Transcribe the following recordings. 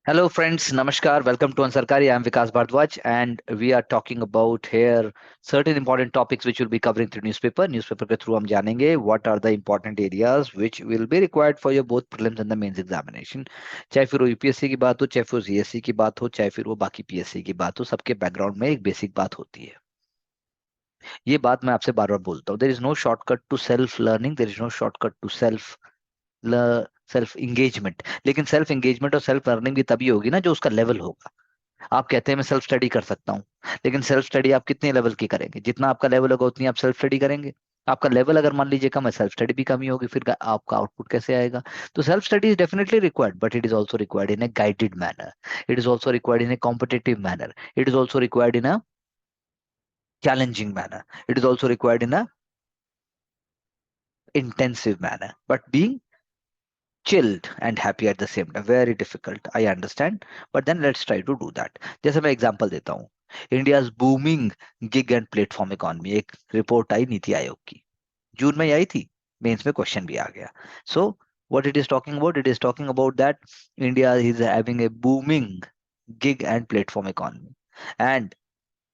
Hello, friends. Namaskar. Welcome to Ansarkari. I am Vikas Bhardwaj, and we are talking about here certain important topics which will be covering through newspaper. Newspaper के through हम जानेंगे what are the important areas which will be required for your both prelims and the mains examination. चाहे फिर वो UPSC की बात हो, चाहे फिर वो सीएससी की बात हो, चाहे फिर वो बाकी पीएससी की बात हो, सबके बैकग्राउंड में एक बेसिक बात होती है। ये बात मैं आपसे बार बार बोलता हूँ, there is no shortcut to self learning, there is no shortcut to self engagement. लेकिन सेल्फ इंगेजमेंट और सेल्फ लर्निंग भी तभी होगी ना जो उसका लेवल होगा। आप कहते हैं मैं सेल्फ स्टडी कर सकता हूँ, लेकिन सेल्फ स्टडी आप कितने लेवल की करेंगे? जितना आपका लेवल होगा उतनी आप सेल्फ स्टडी करेंगे। आपका लेवल अगर मान लीजिए कम है, सेल्फ स्टडी भी कम ही होगी, फिर आपका आउटपुट कैसे आएगा? तो self study is definitely required, but it is also required in A guided manner, it is also required in A competitive manner, it is also required in a challenging manner, it is also required in a intensive manner, but being chilled and happy at the same time, very difficult, I understand, but then let's try to do that. जैसे मैं example देता हूँ, India's booming gig and platform economy, एक report आई नीति आयोग की, जून में ही आई थी, mains में question भी आ गया। सो what it is talking about, it is talking about that India is having a booming gig and platform economy, and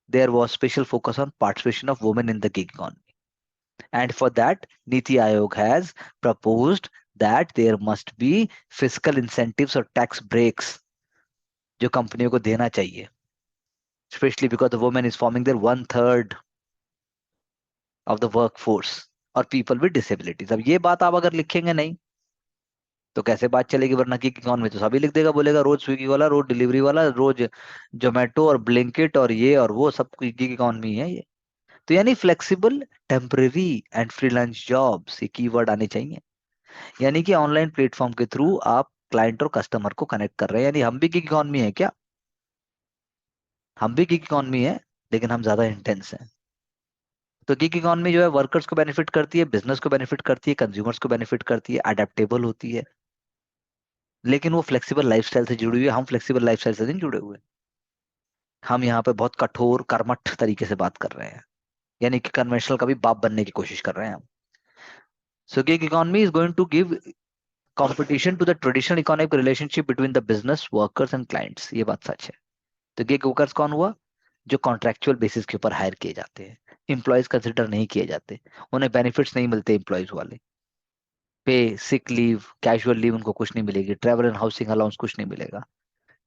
there was special focus on participation of women in the gig economy. And for that, Niti Aayog has proposed that there must be fiscal incentives or tax breaks जो कंपनियों को देना चाहिए, specially because the women is forming their one third of the work force और people with disabilities. अब ये बात आप अगर लिखेंगे नहीं तो कैसे बात चलेगी? वरना की इकोनॉमी तो सभी लिख देगा, बोलेगा रोज स्विगी वाला, रोज डिलीवरी वाला, रोज जोमेटो और ब्लिंकिट और ये और वो सब की इकोनॉमी है ये। तो यानी flexible, temporary and freelance jobs, ये कीवर्ड आने चाहिए। यानी कि ऑनलाइन प्लेटफॉर्म के थ्रू आप क्लाइंट और कस्टमर को कनेक्ट कर रहे हैं। यानी हम भी गिग इकॉनमी है क्या? हम भी गिग इकॉनमी है, लेकिन हम ज्यादा इंटेंस हैं। तो गिग इकॉनमी जो है वर्कर्स को बेनिफिट करती है, बिजनेस को बेनिफिट करती है, कंज्यूमर्स को बेनिफिट करती है, अडेप्टेबल होती है, लेकिन वो फ्लेक्सिबल लाइफस्टाइल से जुड़ी हुई है। हम फ्लेक्सिबल लाइफस्टाइल से नहीं जुड़े हुए। हम यहाँ पे बहुत कठोर कर्मठ तरीके से बात कर रहे हैं, यानी कि कन्वेंशनल का भी बाप बनने की कोशिश कर रहे हैं हम। So gig economy is going to give competition to the traditional economic relationship between the business workers and clients. ये बात सच है। तो गिग वर्कर्स कौन हुआ? जो कॉन्ट्रेक्चुअल बेसिस के ऊपर हायर किए जाते हैं, इंप्लॉयज कंसिडर नहीं किए जाते, उन्हें बेनिफिट्स नहीं मिलते इंप्लॉयज वाले। पे, सिक लीव, कैजुअल लीव उनको कुछ नहीं मिलेगी, ट्रैवल एंड हाउसिंग अलाउंस कुछ नहीं मिलेगा,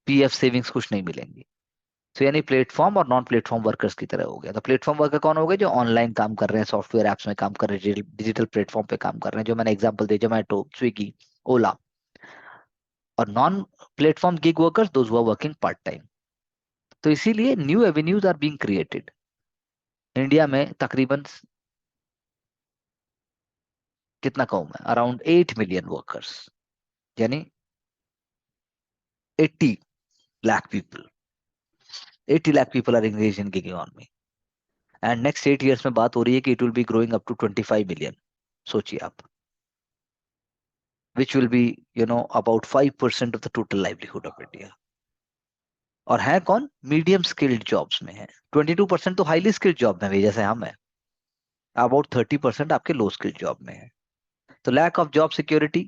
पीएफ सेविंग्स कुछ नहीं मिलेंगी। तो यानी प्लेटफॉर्म और नॉन प्लेटफॉर्म वर्कर्स की तरह हो गया। तो प्लेटफॉर्म वर्कर कौन हो गए? जो ऑनलाइन काम कर रहे हैं, सॉफ्टवेयर एप्स में काम कर रहे हैं, डिजिटल प्लेटफॉर्म पे काम कर रहे हैं, जो मैंने एग्जांपल दिए, जोमेटो, स्विगी, ओला। और non platform gig workers, those who are working part time. तो इसीलिए new avenues are being created. India में तकरीबन कितना कहूं मैं, अराउंड 8 मिलियन वर्कर्स, यानी 80 lakh people, 80 lakh people are engage in gig economy. And next 8 years में बात हो रही है कि it will be growing up to 25 million. सोचिए आप, which will be about 5% of the total livelihood of India. और है कौन? मीडियम स्किल्ड जॉब्स में है, 22% तो हाईली स्किल्ड जॉब में भी, जैसे हम है। अबाउट 30% आपके लो स्किल्ड जॉब में है। तो lack of job security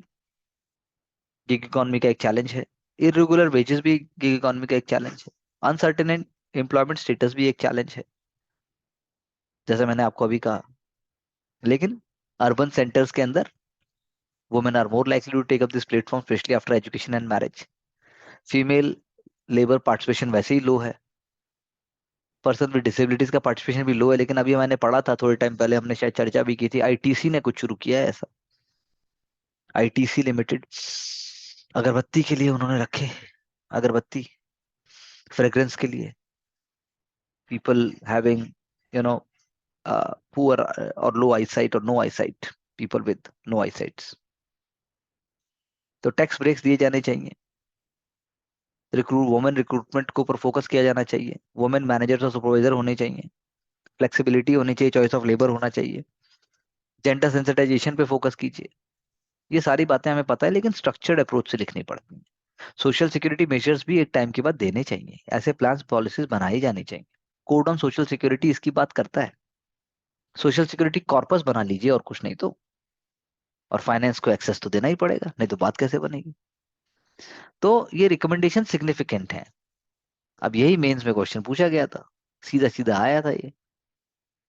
gig economy का एक चैलेंज है। इरेगुलर वेजेस भी गिग इकोनॉमी का एक चैलेंज है। अनसर्टेन एम्प्लॉयमेंट स्टेटस भी एक चैलेंज है, जैसे मैंने आपको अभी कहा। लेकिन अर्बन सेंटर्स के अंदर women are more likely to take up this platform, specially after education and marriage. Female labour participation वैसे ही लो है, पर्सन विद डिसेबिलिटीज का पार्टिसिपेशन भी लो है। लेकिन अभी मैंने पढ़ा था थोड़े टाइम पहले, हमने शायद चर्चा भी की थी, आईटीसी ने कुछ शुरू किया है ऐसा। आईटीसी लिमिटेड, अगरबत्ती के लिए उन्होंने रखे, अगरबत्ती फ्रेग्रेंस के लिए, people having you know poor और लो आईसाइट और no eyesight, people with no eyesights. तो टैक्स ब्रेक्स दिए जाने चाहिए। वुमेन रिक्रूटमेंट के ऊपर फोकस किया जाना चाहिए। वुमेन मैनेजर और सुपरवाइजर होने चाहिए। फ्लेक्सिबिलिटी होनी चाहिए, चॉइस ऑफ लेबर होना चाहिए। जेंडर सेंसिटाइजेशन पे फोकस कीजिए। ये सारी बातें हमें पता है, लेकिन स्ट्रक्चर्ड अप्रोच से लिखनी पड़ती हैं। सोशल सिक्योरिटी मेजर्स भी एक टाइम के बाद देने चाहिए, ऐसे प्लान्स पॉलिसीज बनाई जानी चाहिए। कोड ऑन सोशल सिक्योरिटी इसकी बात करता है। सोशल सिक्योरिटी कॉर्पस बना लीजिए और कुछ नहीं तो, और फाइनेंस को एक्सेस तो देना ही पड़ेगा, नहीं तो बात कैसे बनेगी? तो ये रिकमेंडेशन सिग्निफिकेंट है। अब यही मेंस में क्वेश्चन पूछा गया था, सीधा सीधा आया था ये,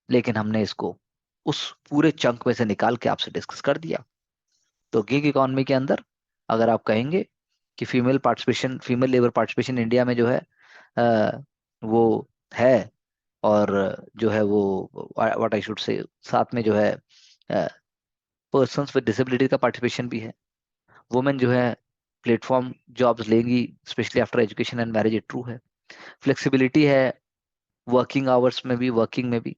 लेकिन हमने इसको उस पूरे चंक में से निकाल के आपसे डिस्कस कर दिया। तो गिग इकोनॉमी के अंदर अगर आप कहेंगे कि फीमेल लेबर पार्टिसिपेशन इंडिया में जो है वो है, और जो है वो व्हाट आई शुड से, साथ में जो है पर्सन्स विद डिसेबिलिटी का पार्टिसिपेशन भी है। वुमेन जो है प्लेटफॉर्म जॉब्स लेंगी specially after education and marriage, ये ट्रू है। फ्लेक्सिबिलिटी है वर्किंग आवर्स में भी, वर्किंग में भी।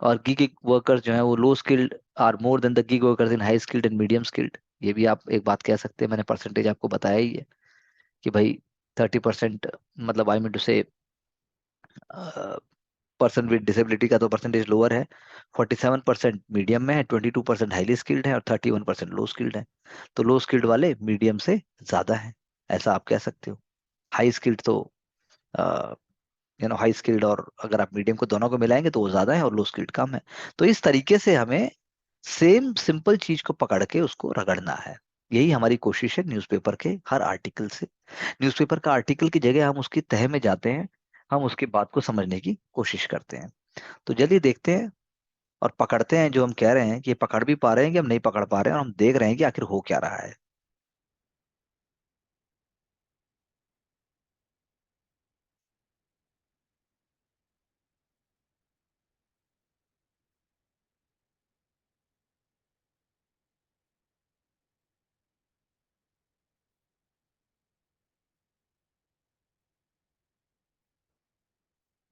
और गिग वर्कर्स जो है वो low skilled are more than the gig workers in high skilled and medium skilled. ये भी आप एक बात कह सकते हैं, मैंने परसेंटेज आपको बताया ही है कि भाई 30%, मतलब आई मीन टू से पर्सन विद डिसेबिलिटी का तो परसेंटेज लोअर है, 47% मीडियम में है, 22% हाईली स्किल्ड है और 31% लो स्किल्ड है। तो लो स्किल्ड वाले मीडियम से ज्यादा है, ऐसा आप कह सकते हो। हाई स्किल्ड तो हाई स्किल्ड और अगर आप मीडियम को दोनों को मिलाएंगे तो वो ज्यादा है और लो स्किल्ड कम है। तो इस तरीके से हमें सेम सिंपल चीज को पकड़ के उसको रगड़ना है। यही हमारी कोशिश है न्यूज़पेपर के हर आर्टिकल से। न्यूज़पेपर का आर्टिकल की जगह हम उसकी तह में जाते हैं, हम उसकी बात को समझने की कोशिश करते हैं। तो जल्दी देखते हैं और पकड़ते हैं जो हम कह रहे हैं कि ये पकड़ भी पा रहे हैं कि हम नहीं पकड़ पा रहे हैं, और हम देख रहे हैं कि आखिर हो क्या रहा है।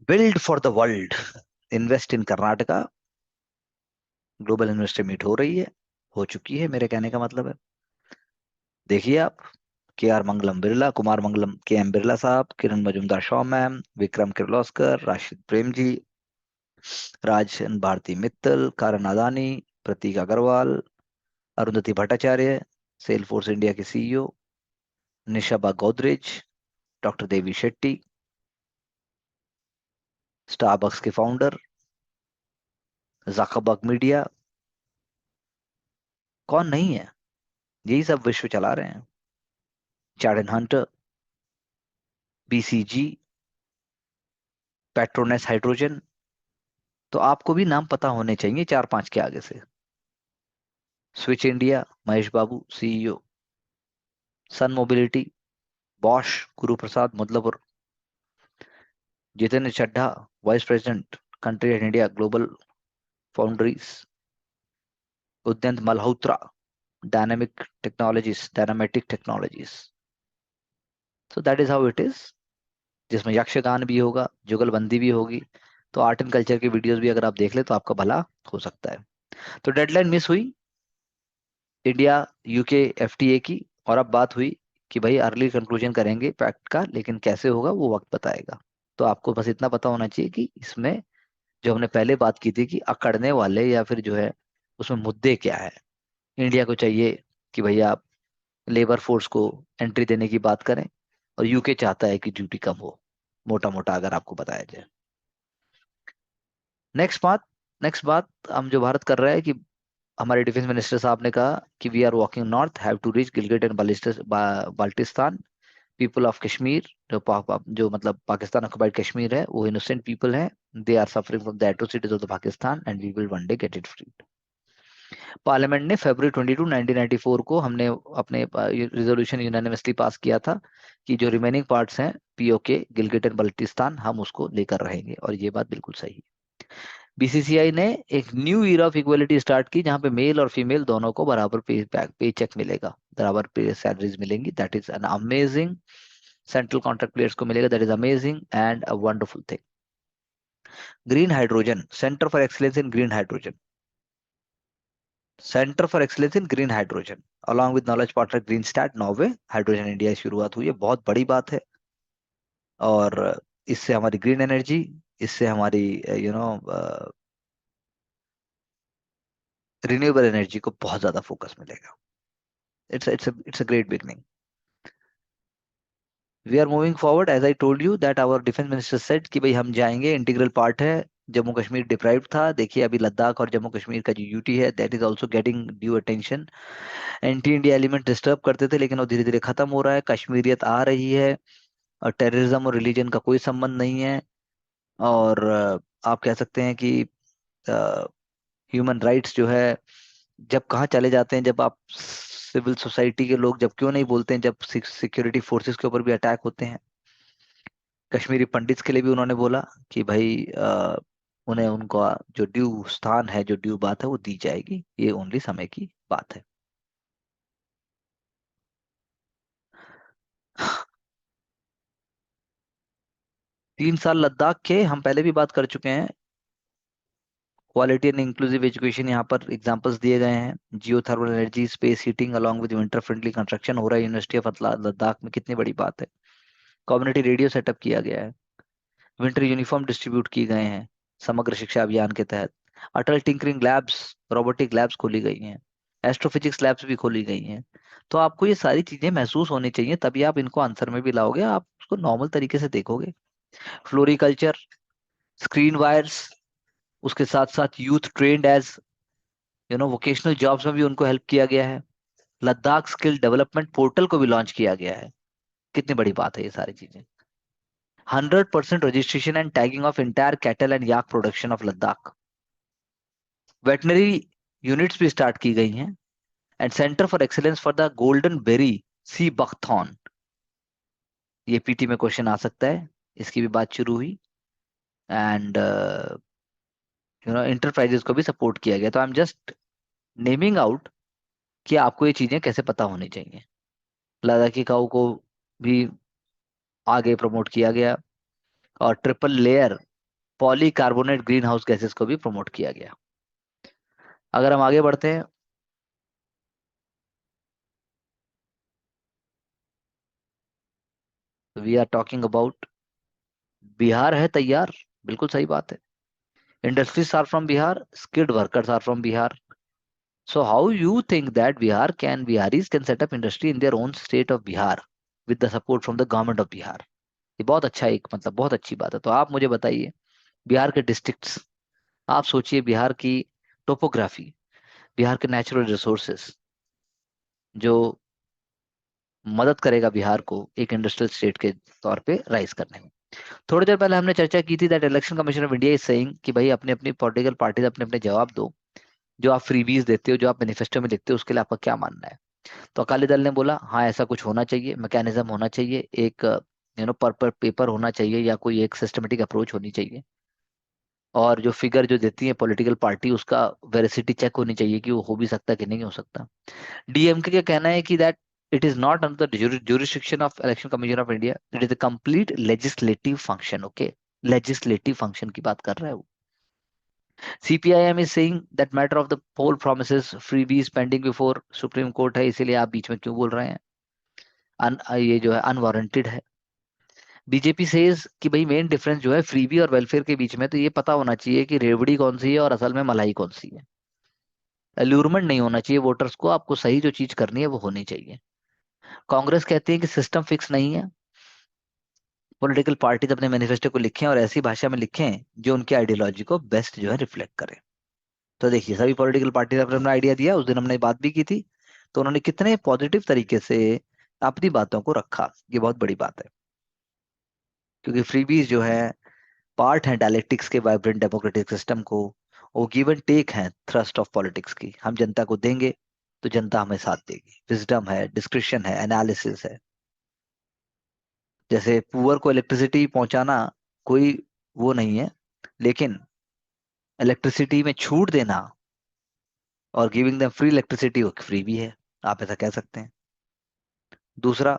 Build for the world, invest in Karnataka, global investor meet हो रही है, हो चुकी है, मेरे कहने का मतलब है। देखिए आप, K R Mangalam Birla, Kumar Mangalam, K M Birla sahab, Kiran Mazumdar Shaw ma'am, Vikram Kirloskar, Rashid Prem ji, Rajan Bharti Mittal, Karan Adani, Prateek Agarwal, Arundhati Bhattacharya, Salesforce India के CEO, Nisaba Godrej, doctor Devi Shetty, Starbucks के फाउंडर, जकबर्ग मीडिया, कौन नहीं है, यही सब विश्व चला रहे हैं। चार्डन हंटर, बीसीजी, पेट्रोनेस हाइड्रोजन। तो आपको भी नाम पता होने चाहिए चार पांच के आगे से। Switch India, Mahesh Babu CEO, Sun Mobility, Bosch Guru Prasad Mudlapur, Jitendra Chadha, vice president country at India Global Foundries, Udyant Malhotra, Dynamatic Technologies. So that is how it is, जिसमें यक्षगान भी होगा, जुगलबंदी भी होगी। तो आर्ट एंड कल्चर की वीडियोस भी अगर आप देख ले तो आपका भला हो सकता है। तो डेडलाइन मिस हुई इंडिया यूके एफटीए की, और अब बात हुई कि भाई अर्ली कंक्लूजन करेंगे पैक्ट का, लेकिन कैसे होगा वो वक्त बताएगा। तो आपको बस इतना पता होना चाहिए कि इसमें जो हमने पहले बात की थी कि अकड़ने वाले या फिर जो है उसमें मुद्दे क्या है। इंडिया को चाहिए कि भैया आप लेबर फोर्स को एंट्री देने की बात करें, और यूके चाहता है कि ड्यूटी कम हो, मोटा मोटा अगर आपको बताया जाए। नेक्स्ट बात नेक्स्ट बात हम जो भारत कर रहा है कि हमारे डिफेंस मिनिस्टर साहब ने कहा कि we are walking north, have to reach Gilgit and Baltistan, people of Kashmir, जो मतलब पाकिस्तान ऑक्युपाइड कश्मीर है, वो इनोसेंट पीपल हैं, they are suffering from the atrocities of the Pakistan and we will one day get it free. Parliament ने February 22 1994 को हमने अपने resolution unanimously पास किया था कि जो रिमेनिंग पार्ट्स हैं पीओके गिलगिट एंड बल्टिस्तान, हम उसको लेकर रहेंगे, और ये बात बिल्कुल सही है। बीसीसीआई ने एक new era of equality start की जहां पे मेल और फीमेल दोनों को बराबर पे चेक मिलेगा, बराबर पे सैलरीज मिलेंगी। That is an amazing, central contract players को मिलेगा, that is amazing and a wonderful thing. Green hydrogen, centre for excellence in green hydrogen, centre for excellence in green hydrogen along with knowledge partner Greenstat Norway, hydrogen India की शुरुआत हुई है, बहुत बड़ी बात है। और इससे हमारी ग्रीन एनर्जी, इससे हमारी रिन्यूएबल एनर्जी को बहुत ज्यादा फोकस मिलेगा। It's a great beginning. We are moving forward, as I told you that our defence minister said कि भाई हम जाएंगे, इंटीग्रल पार्ट है जम्मू कश्मीर डिप्राइव्ड था, देखिए अभी लद्दाख और जम्मू कश्मीर का जो यूटी है that is also getting due attention. Anti India element disturb करते थे, लेकिन वो धीरे धीरे खत्म हो रहा है, कश्मीरियत आ रही है, और टेररिज्म और रिलीजन का कोई संबंध नहीं है। और आप कह सकते हैं कि ह्यूमन राइट्स जो है, जब कहाँ चले जाते हैं, जब आप सिविल सोसाइटी के लोग जब क्यों नहीं बोलते हैं, जब सिक्योरिटी फोर्सेस के ऊपर भी अटैक होते हैं। कश्मीरी पंडित्स के लिए भी उन्होंने बोला कि भाई उन्हें उनका जो ड्यू स्थान है, जो ड्यू बात है वो दी जाएगी, ये ओनली समय की बात है। 3 साल लद्दाख के हम पहले भी बात कर चुके हैं। क्वालिटी एंड इंक्लूसिव एजुकेशन यहाँ पर एग्जांपल्स दिए गए हैं। Geothermal energy, space heating along with winter friendly construction हो रहा है यूनिवर्सिटी ऑफ लद्दाख में, कितनी बड़ी बात है। कम्युनिटी रेडियो सेटअप किया गया है। विंटर यूनिफॉर्म डिस्ट्रीब्यूट किए गए हैं समग्र शिक्षा अभियान के तहत। अटल टिंकरिंग लैब्स, रोबोटिक लैब्स खोली गई हैं। एस्ट्रोफिजिक्स लैब्स भी खोली गई हैं। तो आपको ये सारी चीजें महसूस होनी चाहिए, तभी आप इनको आंसर में भी लाओगे, आप उसको नॉर्मल तरीके से देखोगे। फ्लोरिकल्चर, स्क्रीन वायर्स, उसके साथ साथ youth trained as vocational jobs में भी उनको हेल्प किया गया है। लद्दाख स्किल डेवलपमेंट पोर्टल को भी लॉन्च किया गया है। कितनी बड़ी बात है ये सारी चीजें। 100% registration and tagging of entire cattle and yak production of Ladakh. Veterinary units भी स्टार्ट की गई हैं। And centre for excellence for the golden berry sea buckthorn, ये पीटी में क्वेश्चन आ सकता है, इसकी भी बात शुरू हुई। एंड इंटरप्राइजेस को भी सपोर्ट किया गया। तो I am just naming out कि आपको ये चीजें कैसे पता होनी चाहिए। लद्दाखी काऊ को भी आगे प्रमोट किया गया, और triple layer polycarbonate green house gases को भी प्रमोट किया गया। अगर हम आगे बढ़ते हैं, we are talking about Bihar है तैयार, बिल्कुल सही बात है। Industries are from Bihar, skilled workers are from Bihar. So how you think that Biharis can set up industry in their own state of Bihar with the support from the government of Bihar? ये बहुत अच्छा, एक मतलब बहुत अच्छी बात है। तो आप मुझे बताइए, बिहार के डिस्ट्रिक्ट्स, आप सोचिए बिहार की टोपोग्राफी, बिहार के नेचुरल रिसोर्सेस, जो मदद करेगा बिहार को एक इंडस्ट्रियल स्टेट के तौर पे राइज करने में। थोड़ी देर पहले हमने चर्चा की थी that election commission of India is saying कि भाई अपने अपनी पॉलिटिकल पार्टीज अपने अपने जवाब दो, जो आप फ्रीबीज देते हो, जो आप मैनिफेस्टो में लिखते हो, उसके लिए आपका क्या मानना है। तो अकाली दल ने बोला हाँ ऐसा कुछ होना चाहिए, मैकेनिज्म होना चाहिए, एक पर पेपर होना चाहिए, या कोई एक सिस्टमेटिक अप्रोच होनी चाहिए। और जो फिगर जो देती है पॉलिटिकल पार्टी, उसका वेरिसिटी चेक होनी चाहिए कि वो हो भी सकता है कि नहीं हो सकता। डीएमके का कहना है कि that it is not under the jurisdiction of election commission of India, it is a complete legislative function. Okay, legislative function की बात कर रहा है वो। CPIM is saying that matter of the poll promises freebies pending before supreme court है, इसीलिए आप बीच में क्यों बोल रहे हैं, ये जो है अनवारंटेड है। बीजेपी सेज कि भाई मेन डिफरेंस जो है फ्रीबी और वेलफेयर के बीच में, तो ये पता होना चाहिए कि रेवड़ी कौन सी है और असल में मलाई कौन सी है। एल्यूरमेंट नहीं होना चाहिए वोटर्स को, आपको सही जो चीज करनी है वो होनी चाहिए। कांग्रेस कहती है कि सिस्टम फिक्स नहीं है, पॉलिटिकल पार्टीज अपने मैनिफेस्टो को लिखें और ऐसी भाषा में लिखें जो उनकी आइडियोलॉजी को बेस्ट जो है रिफ्लेक्ट करे। तो देखिए सभी पॉलिटिकल पार्टीज अपने अपना आइडिया दिया, उस दिन हमने बात भी की थी, तो उन्होंने कितने पॉजिटिव तरीके से अपनी बातों को रखा, ये बहुत बड़ी बात है। क्योंकि फ्रीबीज जो है पार्ट है डायलेक्टिक्स के वाइब्रेंट डेमोक्रेटिक सिस्टम को, वो गिव एंड टेक है थ्रस्ट ऑफ पॉलिटिक्स की। हम जनता को देंगे तो जनता हमें साथ देगी, विजडम है, डिस्क्रिप्शन है, एनालिसिस है। जैसे पुअर को इलेक्ट्रिसिटी पहुंचाना कोई वो नहीं है, लेकिन इलेक्ट्रिसिटी में छूट देना और गिविंग देम फ्री इलेक्ट्रिसिटी, वो फ्री भी है, आप ऐसा कह सकते हैं। दूसरा,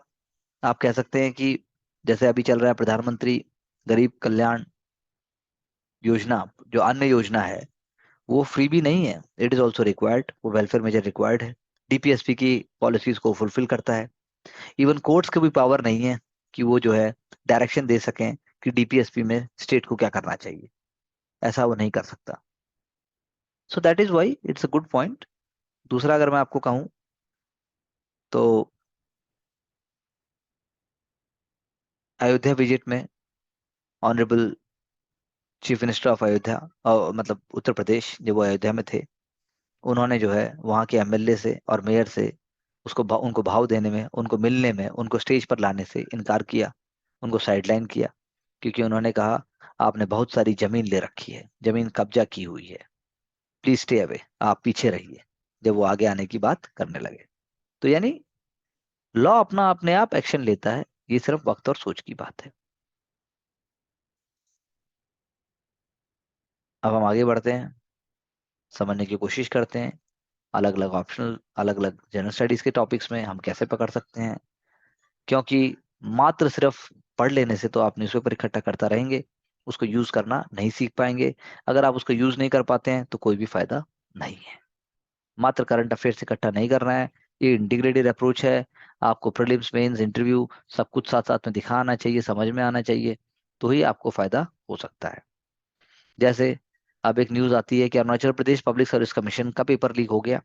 आप कह सकते हैं कि जैसे अभी चल रहा है प्रधानमंत्री गरीब कल्याण योजना, जो अन्य योजना है, वो फ्री भी नहीं है, इट इज ऑल्सो रिक्वायर्ड, वो वेलफेयर मेजर रिक्वायर्ड है। डीपीएसपी की पॉलिसीज को फुलफिल करता है। इवन कोर्ट्स को भी पावर नहीं है कि वो जो है डायरेक्शन दे सकें कि डीपीएसपी में स्टेट को क्या करना चाहिए, ऐसा वो नहीं कर सकता। सो that is why it's a good point. दूसरा अगर मैं आपको कहूं, तो अयोध्या विजिट में honourable chief minister of Ayodhya, मतलब उत्तर प्रदेश, जब वो अयोध्या में थे, उन्होंने जो है वहाँ के एमएलए से और मेयर से उनको भाव देने में, उनको मिलने में, उनको स्टेज पर लाने से इनकार किया, उनको साइडलाइन किया, क्योंकि उन्होंने कहा आपने बहुत सारी जमीन ले रखी है, जमीन कब्जा की हुई है, प्लीज स्टे अवे, आप पीछे रहिए, जब वो आगे आने की बात करने लगे। तो यानी लॉ अपना अपने आप एक्शन लेता है, ये सिर्फ वक्त और सोच की बात है। अब हम आगे बढ़ते हैं, समझने की कोशिश करते हैं अलग अलग ऑप्शनल, अलग अलग जनरल स्टडीज के टॉपिक्स में हम कैसे पकड़ सकते हैं। क्योंकि मात्र सिर्फ पढ़ लेने से तो आप न्यूज़पेपर इकट्ठा करता रहेंगे, उसको यूज करना नहीं सीख पाएंगे। अगर आप उसको यूज नहीं कर पाते हैं तो कोई भी फायदा नहीं है। मात्र करंट अफेयर्स इकट्ठा नहीं करना है, ये इंटीग्रेटेड अप्रोच है। आपको प्रीलिम्स, मेंस, इंटरव्यू सब कुछ साथ साथ में दिखाना चाहिए, समझ में आना चाहिए, तो ही आपको फायदा हो सकता है। जैसे अब एक न्यूज आती है कि Arunachal Pradesh public service commission का पेपर लीक हो गया,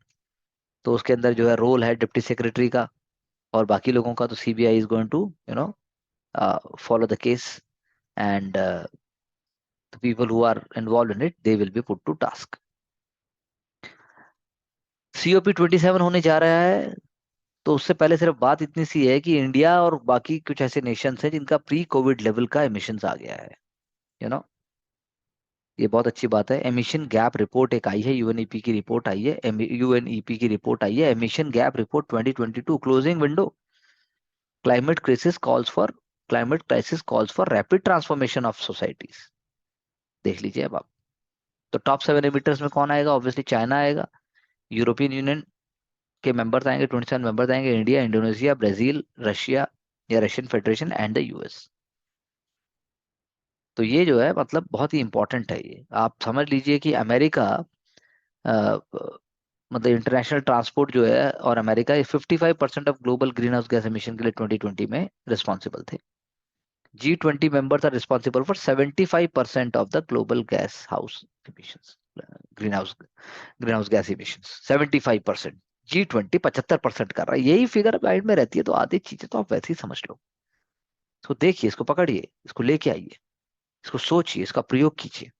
तो उसके अंदर जो है रोल है डिप्टी सेक्रेटरी का और बाकी लोगों का, तो CBI is going to follow the case, and the people who are involved in it, they will be put to task. COP27 होने जा रहा है, तो उससे पहले सिर्फ बात इतनी सी है कि इंडिया और बाकी कुछ ऐसे नेशंस हैं जिनका प्री कोविड लेवल का एमिशंस आ गया है। यू नो ये बहुत अच्छी बात है। एमिशन गैप रिपोर्ट एक आई है, यूएनईपी की रिपोर्ट आई है, यूएनईपी की रिपोर्ट आई है, emission gap report 2022 closing window, climate crisis calls for climate crisis calls for rapid transformation of societies. देख लीजिए अब आप। तो टॉप 7 एमिटर्स में कौन आएगा? ऑब्वियसली चाइना आएगा, यूरोपियन यूनियन के मेंबर्स आएंगे, 27 मेंबर्स आएंगे, इंडिया, इंडोनेशिया, ब्राजील, रशिया या Russian federation and the US. तो ये जो है मतलब बहुत ही इंपॉर्टेंट है। ये आप समझ लीजिए कि अमेरिका, अ, मतलब इंटरनेशनल ट्रांसपोर्ट जो है, और America 55% of global greenhouse gas emission के लिए 2020 में रिस्पॉन्सिबल थे। G20 members are responsible for 75% of the global gas house emissions, greenhouse greenhouse gas emissions 75%। G20 75% कर रहा है, यही फिगर माइंड में रहती है तो आधी चीजें तो आप वैसे ही समझ लो। इसको देखिए, इसको पकड़िए, इसको लेके आइए, इसको सोचिए, इसका प्रयोग कीजिए।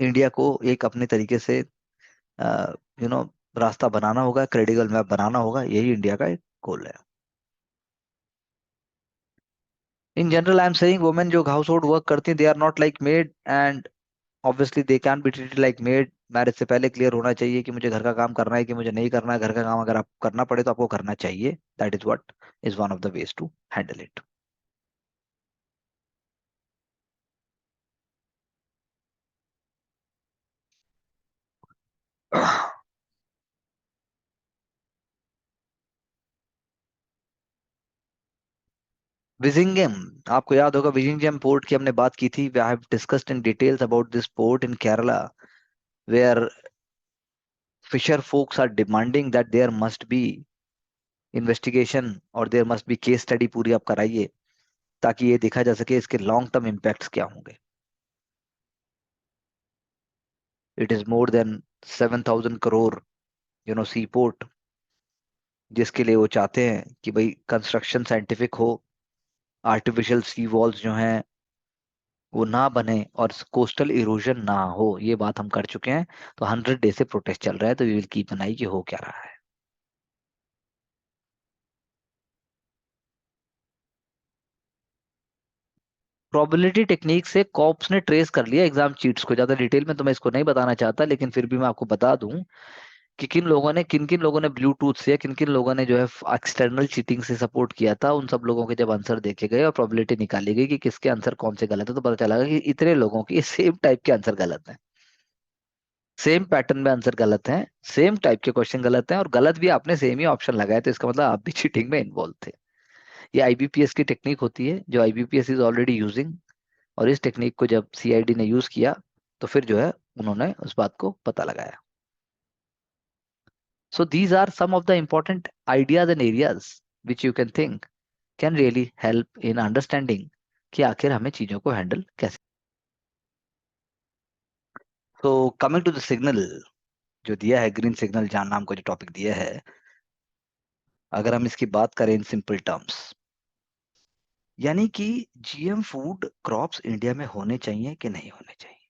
इंडिया को एक अपने तरीके से यू नो रास्ता बनाना होगा, क्रेडिबल मैप बनाना होगा, यही इंडिया का एक गोल है। In general I am saying women जो हाउस होल्ड वर्क करती हैं, they are not like maid, and obviously they can be treated like maid. Marriage से पहले क्लियर होना चाहिए कि मुझे घर का काम करना है कि मुझे नहीं करना है। घर का काम अगर आप करना पड़े तो आपको करना चाहिए, that is what is one of the ways to handle it. Vizhinjam, आपको याद होगा विजिंगम पोर्ट की हमने बात की थी। I have discussed in details about this port in Kerala, where fisher folks are demanding that there must be investigation और there must be case study पूरी आप कराइए, ताकि ये देखा जा सके इसके लॉन्ग टर्म इम्पैक्ट्स क्या होंगे। It is more than 7,000 crore sea port, जिसके लिए वो चाहते हैं कि भाई कंस्ट्रक्शन साइंटिफिक हो, आर्टिफिशियल सी वॉल्स जो हैं वो ना बने और कोस्टल इरोजन ना हो। ये बात हम कर चुके हैं। तो 100 डे से प्रोटेस्ट चल रहा है, तो वी विल कीप एन आई कि हो क्या रहा है। प्रोबेबिलिटी टेक्निक से कॉप्स ने ट्रेस कर लिया एग्जाम चीट्स को। ज्यादा डिटेल में तो मैं इसको नहीं बताना चाहता, लेकिन फिर भी मैं आपको बता दूं कि किन किन लोगों ने ब्लूटूथ से, किन किन लोगों ने जो है एक्सटर्नल चीटिंग से सपोर्ट किया था। उन सब लोगों के जब आंसर देखे गए और प्रोबेबिलिटी निकाली गई कि किसके आंसर कौन से गलत है, तो पता चला कि इतने लोगों के सेम टाइप के आंसर गलत हैं, सेम पैटर्न में आंसर गलत हैं, सेम टाइप के क्वेश्चन गलत हैं, और गलत भी आपने सेम ही ऑप्शन लगाए, तो इसका मतलब आप भी चीटिंग में इन्वॉल्व थे। ये आईबीपीएस की टेक्निक होती है जो आईबीपीएस इज ऑलरेडी यूजिंग, और इस टेक्निक को जब सीआईडी ने यूज किया तो फिर जो है उन्होंने उस बात को पता लगाया। So these are some of the important ideas and areas which you can think can really help in understanding कि आखिर हमें चीजों को हैंडल कैसे। तो कमिंग टू द सिग्नल जो दिया है, ग्रीन सिग्नल जहां नाम को जो टॉपिक दिया है, अगर हम इसकी बात करें इन सिंपल टर्म्स, यानी कि जीएम फूड क्रॉप्स इंडिया में होने चाहिए कि नहीं होने चाहिए?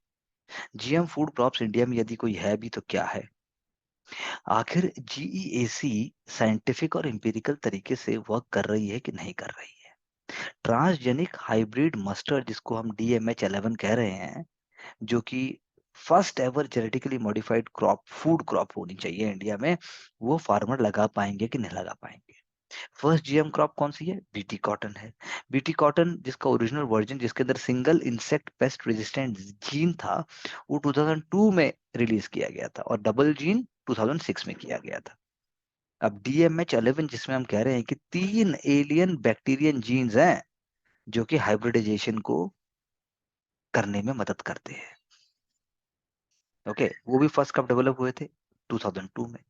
जीएम फूड क्रॉप्स इंडिया में यदि कोई है भी तो क्या है? आखिर जीईएसी साइंटिफिक और एम्पिरिकल तरीके से वर्क कर रही है कि नहीं कर रही है? ट्रांसजेनिक हाइब्रिड मस्टर्ड जिसको हम DMH11 कह रहे हैं, जो कि first ever genetically modified crop food crop होनी चाहिए इंडिया में, वो फार्मर लगा पाएंगे कि नहीं लगा पाएंगे? फर्स्ट जीएम क्रॉप कौन सी है? बीटी कॉटन है। बीटी कॉटन जिसका ओरिजिनल वर्जन जिसके अंदर single insect pest resistant gene था, वो 2002 में रिलीज किया गया था और डबल जीन 2006 में किया गया था। अब DMH11 जिसमें हम कह रहे हैं कि 3 एलियन बैक्टीरियन जीन्स हैं जो कि हाइब्रिडाइजेशन को करने में मदद करते हैं। ओके, वो भी फर्स्ट कब डेवलप हुए थे? 2002 में।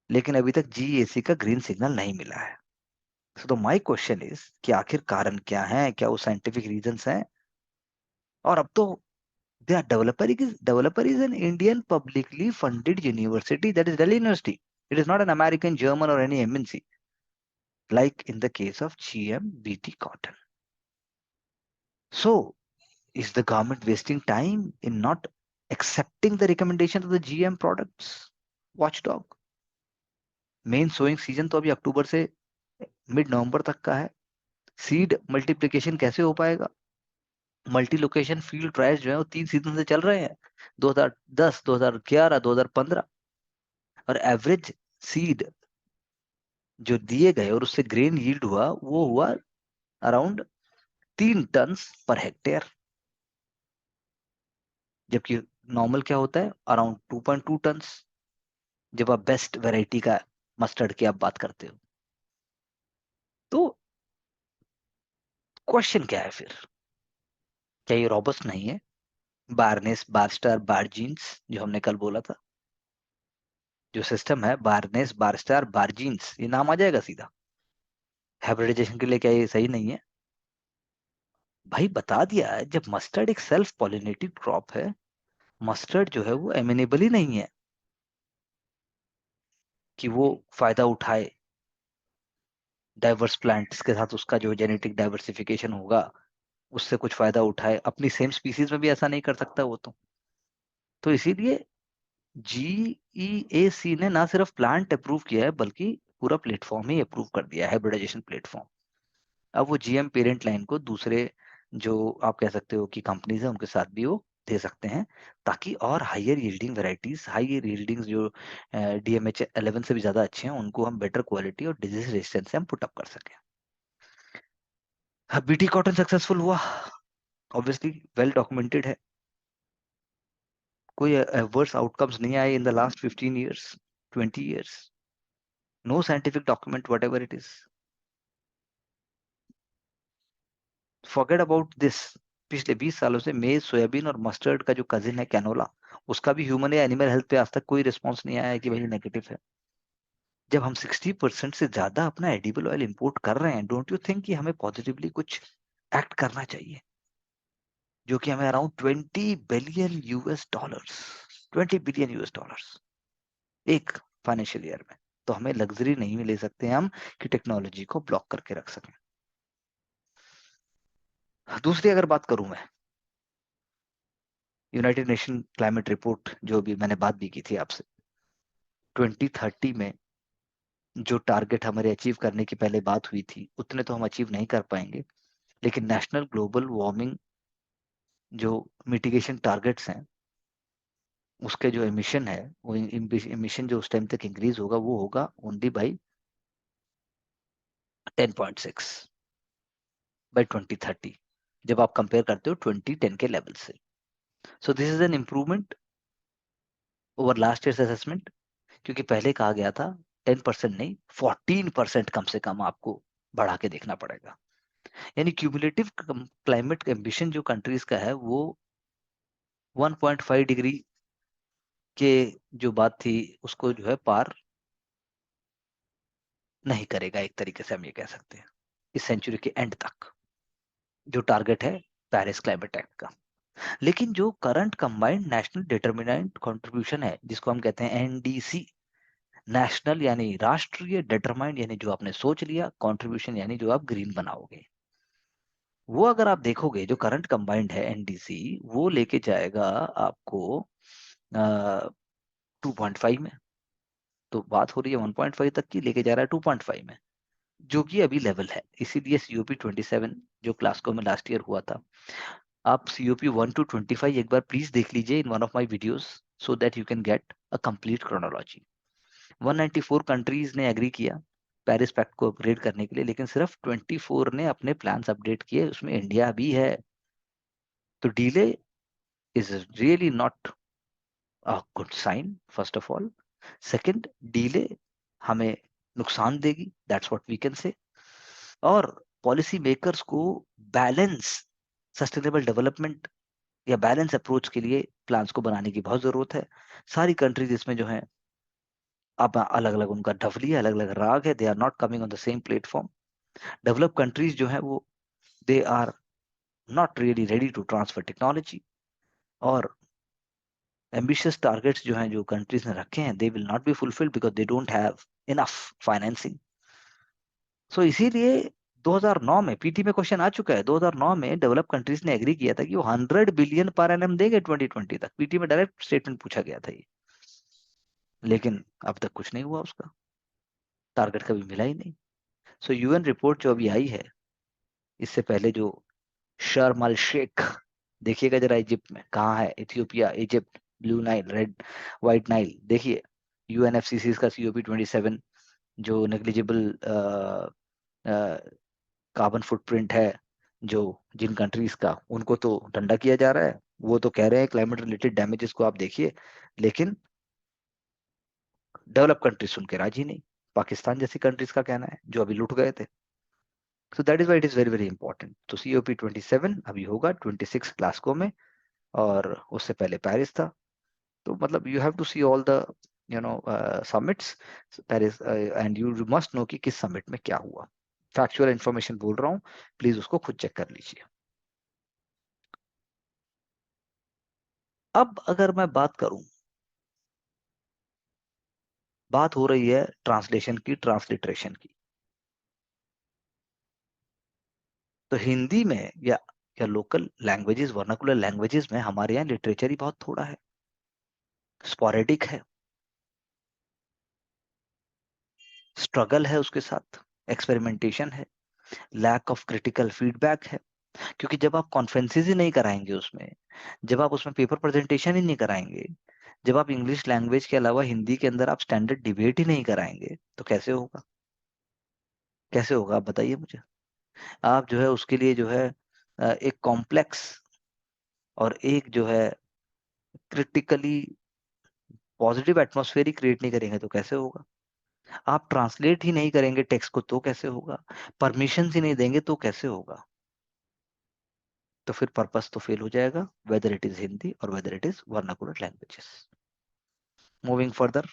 लेकिन अभी तक जीएसी का ग्रीन सिग्नल नहीं मिला है। सो तो माय क्वेश्चन इज कि आखिर कारण क्या है, क्या वो साइंटिफिक रीजंस हैं? और अब तो developer is an Indian publicly funded university, that is Delhi University. It is not an American, German or any MNC like in the case of GMBT cotton. So is the government wasting time in not accepting the recommendation of the GM products watchdog? Main sowing season तो अभी अक्टूबर से mid नवंबर तक का है। Seed multiplication कैसे हो पाएगा? Multi location field trials जो है वो 3 सीजन से चल रहे हैं, 2010, 2011, 2015। और एवरेज सीड जो दिए गए और उससे ग्रेन यील्ड हुआ वो हुआ अराउंड 3 टन पर हेक्टेयर, जबकि नॉर्मल क्या होता है? अराउंड 2.2 टन, जब आप बेस्ट वेराइटी का मस्टर्ड की आप बात करते हो। तो क्वेश्चन क्या है फिर? क्या ये रॉबस्ट नहीं है? बार्नेस, बारस्टार, बारजीन्स जो हमने कल बोला था, जो सिस्टम है बार्नेस, बारस्टार, बारजीन्स, ये नाम आ जाएगा सीधा। हाइब्रिडाइजेशन के लिए क्या ये सही नहीं है? भाई बता दिया है, जब मस्टर्ड एक सेल्फ पॉलिनेटेड क्रॉप है, मस्टर्ड जो है वो एमिनेबल ही नहीं है कि वो फायदा उठाए डाइवर्स प्लांट्स के साथ, उसका जो जेनेटिक डाइवर्सिफिकेशन होगा उससे कुछ फायदा उठाए। अपनी सेम स्पीसीज में भी ऐसा नहीं कर सकता वो तो इसीलिए GEAC ने ना सिर्फ प्लांट अप्रूव किया है बल्कि पूरा प्लेटफॉर्म ही अप्रूव कर दिया है, हाइब्रिडाइजेशन प्लेटफॉर्म। अब वो GM पेरेंट लाइन को दूसरे जो आप कह सकते हो कि कंपनीज है उनके साथ भी वो दे सकते हैं, ताकि और higher yielding varieties, higher yielding जो DMH11 से भी ज्यादा अच्छे हैं, उनको हम बेटर क्वालिटी और डिजीज रेजिस्टेंस से हम पुट अप कर सकें। बीटी कॉटन सक्सेसफुल हुआ, ऑब्वियसली वेल डॉक्यूमेंटेड है, कोई एडवर्स आउटकम्स नहीं आए in the last 15 years, 20 years, no scientific document whatever it is. Forget about this. पिछले 20 सालों से मेज, सोयाबीन और मस्टर्ड का जो कजिन है कैनोला, उसका भी ह्यूमन या एनिमल हेल्थ पे आज तक कोई रिस्पॉन्स नहीं आया है कि भाई नेगेटिव है। जब हम 60% से ज्यादा अपना एडिबल ऑयल इंपोर्ट कर रहे हैं, डोंट यू थिंक कि हमें पॉजिटिवली कुछ एक्ट करना चाहिए? जो कि हमें around 20 billion US dollars, 20 billion US dollars एक फाइनेंशियल ईयर में। तो हमें लग्जरी नहीं ले सकते हम कि टेक्नोलॉजी को ब्लॉक करके रख सकें। दूसरी अगर बात करूं मैं, यूनाइटेड नेशन क्लाइमेट रिपोर्ट जो भी मैंने बात भी की थी आपसे, 2030 में जो टारगेट हमारे अचीव करने की पहले बात हुई थी उतने तो हम अचीव नहीं कर पाएंगे, लेकिन नेशनल ग्लोबल वार्मिंग जो मिटिगेशन टारगेट्स हैं, उसके जो एमिशन है, वो एमिशन जो उस टाइम तक इंक्रीज होगा वो होगा ओनली बाई 10.6 बाई 2030, जब आप कंपेयर करते हो 2010 के लेवल से। So this is an improvement over last years assessment, क्योंकि पहले कहा गया था 10% नहीं, 14% कम से कम आपको बढ़ा के देखना पड़ेगा। यानी क्यूमुलेटिव क्लाइमेट एम्बिशन जो कंट्रीज का है वो 1.5 डिग्री के जो बात थी उसको जो है पार नहीं करेगा, एक तरीके से हम ये कह सकते हैं इस सेंचुरी के एंड तक, जो टारगेट है पेरिस क्लाइमेट एक्ट का। लेकिन जो current combined national determinant contribution है जिसको हम कहते हैं NDC, नेशनल यानी राष्ट्रीय, डिटरमाइंड यानी जो आपने सोच लिया, कंट्रीब्यूशन यानी जो आप ग्रीन बनाओगे, वो अगर आप देखोगे जो करंट कंबाइंड है एनडीसी, वो लेके जाएगा आपको 2.5 में। तो बात हो रही है 1.5 तक की, लेके जा रहा है 2.5 में, जो कि अभी लेवल है। इसीलिए COP27 जो क्लासको में लास्ट ईयर हुआ था, आप COP 1 to 25 एक बार प्लीज देख लीजिए in one of my videos, so that you can get a complete chronology. 194 countries ने एग्री किया पेरिस पैक्ट को अपग्रेड करने के लिए, लेकिन सिर्फ 24 ने अपने प्लान्स अपडेट किए, उसमें इंडिया भी है। तो delay is really not a good sign, first of all. Second, delay हमें नुकसान देगी, that's what we can say. और पॉलिसी मेकर्स को बैलेंस सस्टेनेबल डेवलपमेंट या बैलेंस अप्रोच के लिए प्लान्स को बनाने की बहुत जरूरत है। सारी कंट्रीज इसमें जो है, अब अलग अलग उनका ढफली है, अलग अलग राग है, they are not coming on the same platform. Develop countries जो है वो, they are not really ready to transfer technology. और एम्बिशियस टारगेट्स जो हैं जो कंट्रीज ने रखे हैं, they will not be fulfilled because they don't have enough financing. So इसीलिए 2009 में पीटी में क्वेश्चन आ चुका है, 2009 में डेवलप कंट्रीज ने एग्री किया था कि वो 100 बिलियन पर एनएम देंगे 2020 तक। पीटी में डायरेक्ट स्टेटमेंट पूछा गया था ये, लेकिन अब तक कुछ नहीं हुआ, उसका टारगेट कभी मिला ही नहीं। सो यूएन रिपोर्ट जो अभी आई है, इससे पहले जो शर्म अल शेख, देखिएगा जरा इजिप्ट में कहाँ है, Ethiopia, Egypt, blue Nile, red white Nile, देखिए यूएनएफसीसी का COP 27 जो नेग्लिजिबल कार्बन फुटप्रिंट है, जो जिन कंट्रीज का, उनको तो ठंडा किया जा रहा है। वो तो कह रहे हैं क्लाइमेट रिलेटेड डैमेजेस को आप देखिए, लेकिन डेवलप कंट्रीज सुन के राजी नहीं। पाकिस्तान जैसी कंट्रीज का कहना है जो अभी लुट गए थे। सो that is why it is very very important. तो COP 27 अभी होगा 26 ग्लासगो में, और उससे पहले पेरिस था। तो मतलब you have to see all the summits Paris, and you must know कि किस समिट में क्या हुआ। फैक्चुअल इंफॉर्मेशन बोल रहा हूँ, प्लीज उसको खुद चेक कर लीजिए। अब अगर मैं बात करूं, बात हो रही है ट्रांसलेशन की, ट्रांसलिटरेशन की। तो हिंदी में या लोकल लैंग्वेजेस, वर्नाकुलर लैंग्वेजेस में हमारे यहाँ लिटरेचर ही बहुत थोड़ा है, स्पोरेडिक है, स्ट्रगल है उसके साथ, एक्सपेरिमेंटेशन है, लैक ऑफ क्रिटिकल फीडबैक है। क्योंकि जब आप कॉन्फ्रेंसेज ही नहीं कराएंगे उसमें, जब आप उसमें पेपर प्रेजेंटेशन ही नहीं कराएंगे, जब आप इंग्लिश लैंग्वेज के अलावा हिंदी के अंदर आप स्टैंडर्ड डिबेट ही नहीं कराएंगे, तो कैसे होगा? कैसे होगा आप बताइए मुझे। आप जो है उसके लिए जो है एक कॉम्प्लेक्स और एक जो है क्रिटिकली पॉजिटिव एटमॉस्फेयर ही क्रिएट नहीं करेंगे तो कैसे होगा? आप ट्रांसलेट ही नहीं करेंगे टेक्स्ट को तो कैसे होगा? परमिशन ही नहीं देंगे तो कैसे होगा? तो फिर पर्पस तो फेल हो जाएगा, वेदर इट इज हिंदी और whether it is vernacular languages. Moving further,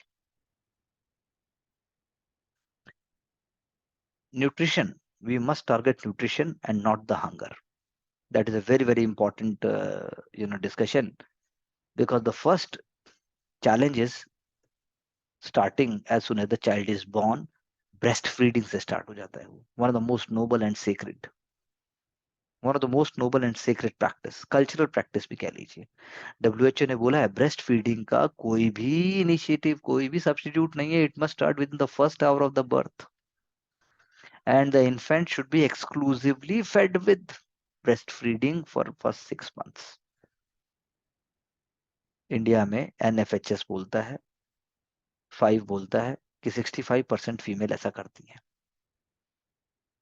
nutrition, we must target nutrition and not the hunger. That is a very very important discussion, because the first challenge is starting as soon as the child is born, breastfeeding से start हो जाता है वो, one of the most noble and sacred, one of the most noble and sacred practice, cultural practice भी कह लीजिए। WHO ने बोला है ब्रेस्ट फीडिंग का कोई भी इनिशिएटिव, कोई भी सब्स्टिट्यूट नहीं है, it must start with in the first hour of the birth, and the infant should be exclusively fed with breastfeeding for first 6 months. India में NFHS बोलता है, 5 बोलता है कि 65% फीमेल ऐसा करती हैं,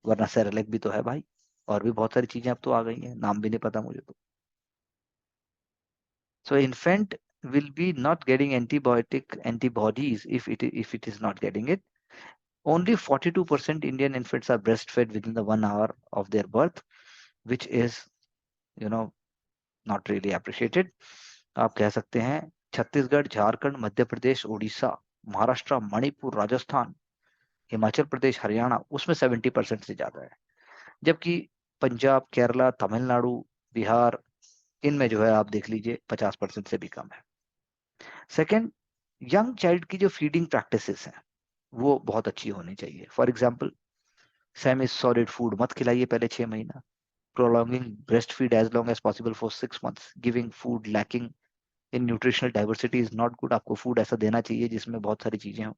वरना सेरेलेक भी तो है भाई, और भी बहुत सारी चीजें अब तो आ गई हैं, नाम भी नहीं पता मुझे तो। So infant will be not getting antibodies if it is not getting it. Only 42% Indian infants are breastfed within the 1 hour of their birth, which is you know not really appreciated. आप कह सकते हैं छत्तीसगढ़, झारखंड, मध्य प्रदेश, उड़ीसा, महाराष्ट्र, मणिपुर, राजस्थान, हिमाचल प्रदेश, हरियाणा, उसमें 70% से ज्यादा है। जबकि पंजाब, केरला, तमिलनाडु, बिहार, इनमें जो है आप देख लीजिए 50% से भी कम है। सेकेंड, यंग चाइल्ड की जो फीडिंग प्रैक्टिसेस हैं वो बहुत अच्छी होनी चाहिए। For example, semi solid food मत खिलाइए पहले 6 महीना, prolonging breastfeed as long as possible for 6 months, giving food lacking in nutritional diversity is not good। आपको फूड ऐसा देना चाहिए जिसमें बहुत सारी चीजें हों।